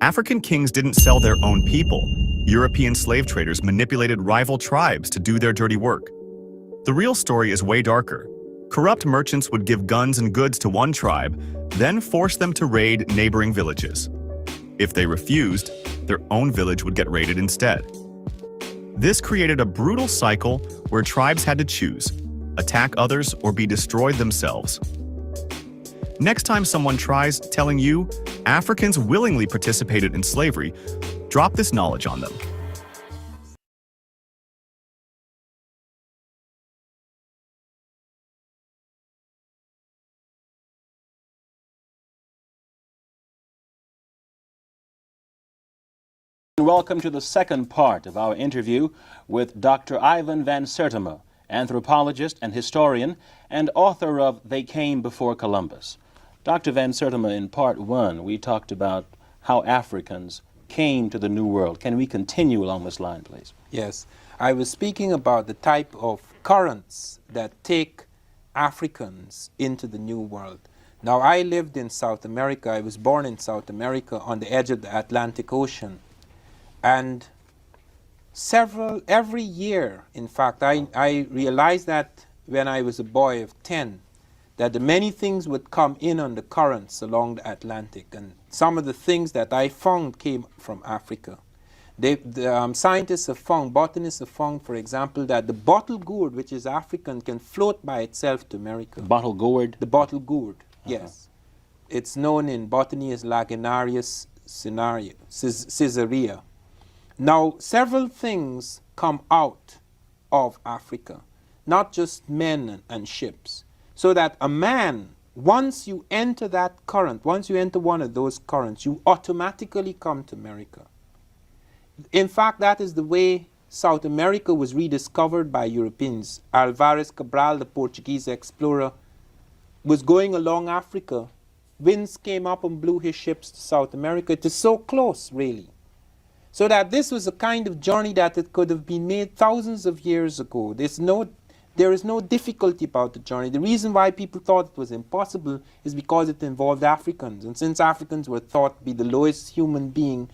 African kings didn't sell their own people. European slave traders manipulated rival tribes to do their dirty work. The real story is way darker. Corrupt merchants would give guns and goods to one tribe, then force them to raid neighboring villages. If they refused, their own village would get raided instead. This created a brutal cycle where tribes had to choose, attack others or be destroyed themselves. Next time someone tries telling you Africans willingly participated in slavery, drop this knowledge on them. Welcome to the second part of our interview with Dr. Ivan Van Sertima, anthropologist and historian and author of They Came Before Columbus. Dr. Van Sertima, in part one, we talked about how Africans came to the New World. Can we continue along this line, please? Yes. I was speaking about the type of currents that take Africans into the New World. Now, I lived in South America. I was born in South America on the edge of the Atlantic Ocean. And every year, in fact, I realized that when I was a boy of 10, that the many things would come in on the currents along the Atlantic. And some of the things that I found came from Africa. Scientists have found, botanists have found, for example, that the bottle gourd, which is African, can float by itself to America. Bottle gourd? The bottle gourd, yes. It's known in botany as Laginarius caesarea. Now, several things come out of Africa, not just men and ships. So that a man, once you enter that current, once you enter one of those currents, you automatically come to America. In fact, that is the way South America was rediscovered by Europeans. Alvarez Cabral, the Portuguese explorer, was going along Africa. Winds came up and blew his ships to South America. It is so close, really. So that this was a kind of journey that it could have been made thousands of years ago. There is no difficulty about the journey. The reason why people thought it was impossible is because it involved Africans. And since Africans were thought to be the lowest human being,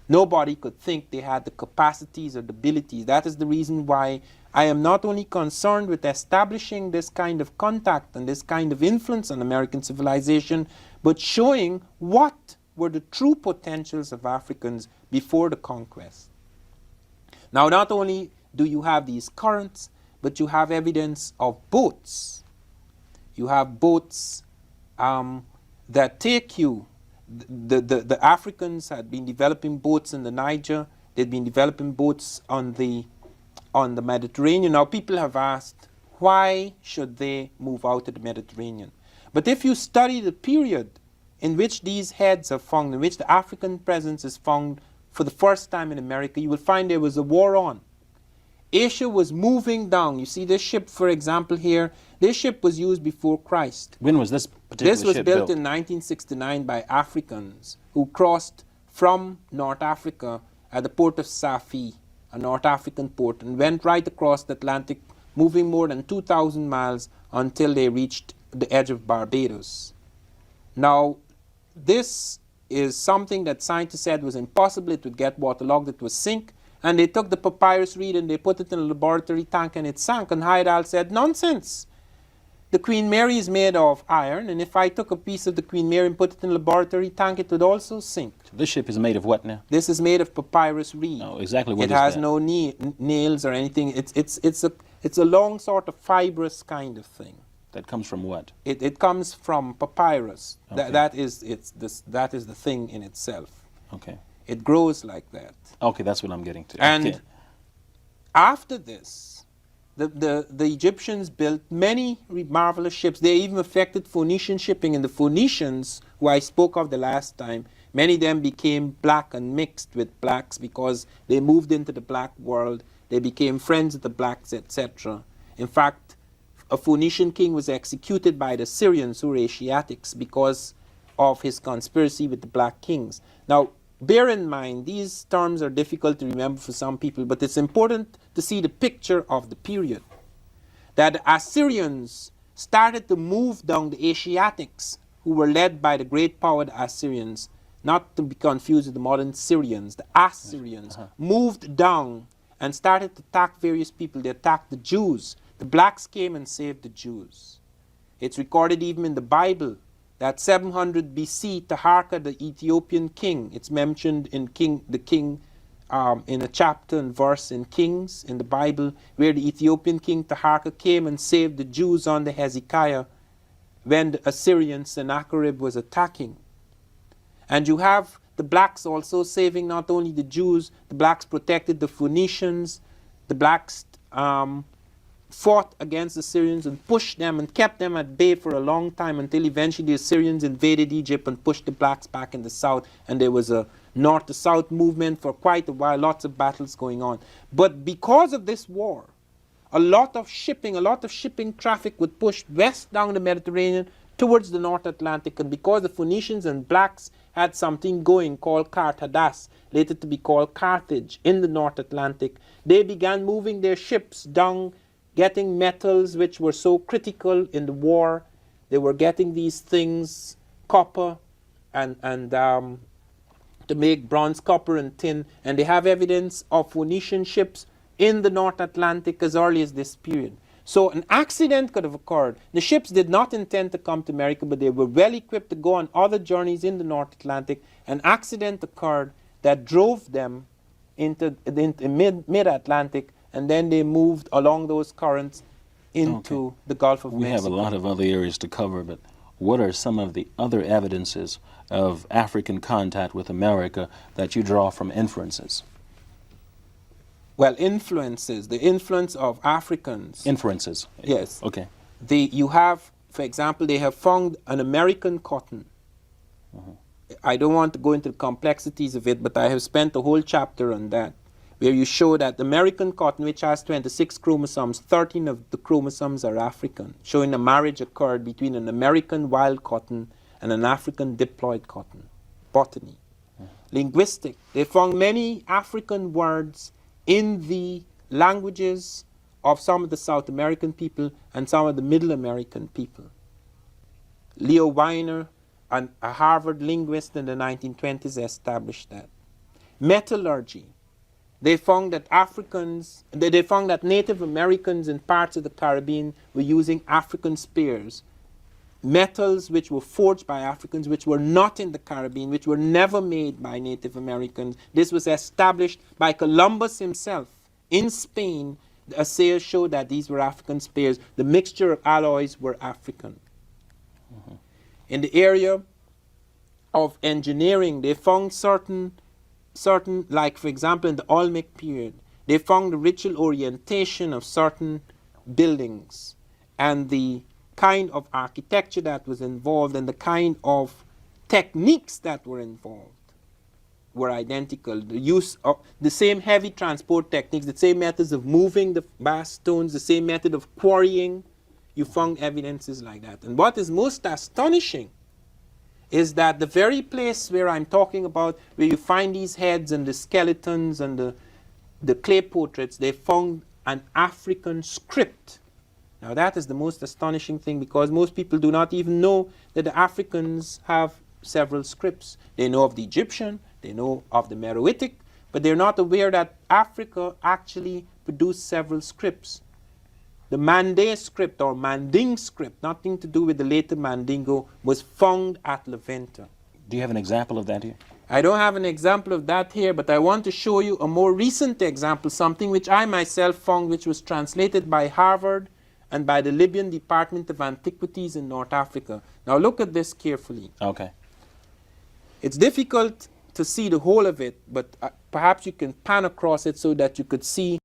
nobody could think they had the capacities or the abilities. That is the reason why I am not only concerned with establishing this kind of contact and this kind of influence on American civilization, but showing what were the true potentials of Africans before the conquest. Now, not only do you have these currents, but you have evidence of boats. You have boats that take you. The Africans had been developing boats in the Niger. They'd been developing boats on the Mediterranean. Now, people have asked, why should they move out of the Mediterranean? But if you study the period in which these heads are found, in which the African presence is found for the first time in America, you will find there was a war on. Asia was moving down. You see this ship, for example, here. This ship was used before Christ. When was this particular ship built? This was built in 1969 by Africans who crossed from North Africa at the port of Safi, a North African port, and went right across the Atlantic, moving more than 2,000 miles until they reached the edge of Barbados. Now, this is something that scientists said was impossible. It would get waterlogged, it would sink. And they took the papyrus reed and they put it in a laboratory tank and it sank. And Heyerdahl said, nonsense. The Queen Mary is made of iron, and if I took a piece of the Queen Mary and put it in a laboratory tank, it would also sink. This ship is made of what now? This is made of papyrus reed. Oh, exactly what it has that? No nails or anything. It's a long sort of fibrous kind of thing. That comes from what? It comes from papyrus. Okay. That is the thing in itself. Okay. It grows like that. Okay, that's what I'm getting to. And okay. After this, the Egyptians built many marvelous ships. They even affected Phoenician shipping. And the Phoenicians, who I spoke of the last time, many of them became black and mixed with blacks because they moved into the black world. They became friends of the blacks, etc. In fact, a Phoenician king was executed by the Syrians, who were Asiatics, because of his conspiracy with the black kings. Now, bear in mind, these terms are difficult to remember for some people, but it's important to see the picture of the period. That the Assyrians started to move down the Asiatics, who were led by the great power, the Assyrians, not to be confused with the modern Syrians. The Assyrians moved down and started to attack various people. They attacked the Jews. The blacks came and saved the Jews. It's recorded even in the Bible that 700 BC, Taharka, the Ethiopian king, it's mentioned in in a chapter and verse in Kings in the Bible, where the Ethiopian king Taharka came and saved the Jews under Hezekiah when the Assyrian Sennacherib was attacking. And you have the blacks also saving not only the Jews, the blacks protected the Phoenicians, the blacks fought against the Syrians and pushed them and kept them at bay for a long time until eventually the Assyrians invaded Egypt and pushed the blacks back in the south, and there was a north to south movement for quite a while, lots of battles going on. But because of this war, a lot of shipping traffic would push west down the Mediterranean towards the North Atlantic, and because the Phoenicians and blacks had something going called Carthadas, later to be called Carthage, in the North Atlantic, they began moving their ships down, getting metals which were so critical in the war. They were getting these things, copper and to make bronze, copper, and tin, and they have evidence of Phoenician ships in the North Atlantic as early as this period. So an accident could have occurred. The ships did not intend to come to America, but they were well equipped to go on other journeys in the North Atlantic. An accident occurred that drove them into mid-Atlantic, and then they moved along those currents into the Gulf of Mexico. We have a lot of other areas to cover, but what are some of the other evidences of African contact with America that you draw from inferences? Well, influences, the influence of Africans. Inferences? Yes. Okay. You have, for example, they have found an American cotton. I don't want to go into the complexities of it, but I have spent a whole chapter on that, where you show that the American cotton, which has 26 chromosomes, 13 of the chromosomes are African, showing a marriage occurred between an American wild cotton and an African diploid cotton. Botany. Linguistic. They found many African words in the languages of some of the South American people and some of the Middle American people. Leo Weiner, a Harvard linguist in the 1920s, established that. Metallurgy. They found that they found that Native Americans in parts of the Caribbean were using African spears, metals which were forged by Africans, which were not in the Caribbean, which were never made by Native Americans. This was established by Columbus himself in Spain. The assayers showed that these were African spears. The mixture of alloys were African. In the area of engineering, they found certain, like for example in the Olmec period, they found the ritual orientation of certain buildings and the kind of architecture that was involved and the kind of techniques that were involved were identical. The use of the same heavy transport techniques, the same methods of moving the vast stones, the same method of quarrying, you found evidences like that. And what is most astonishing is that the very place where I'm talking about, where you find these heads and the skeletons and the clay portraits, they found an African script. Now that is the most astonishing thing, because most people do not even know that the Africans have several scripts. They know of the Egyptian, they know of the Meroitic, but they're not aware that Africa actually produced several scripts. The Mande script or Manding script, nothing to do with the later Mandingo, was found at Levanta. Do you have an example of that here? I don't have an example of that here, but I want to show you a more recent example, something which I myself found, which was translated by Harvard and by the Libyan Department of Antiquities in North Africa. Now look at this carefully. Okay. It's difficult to see the whole of it, but perhaps you can pan across it so that you could see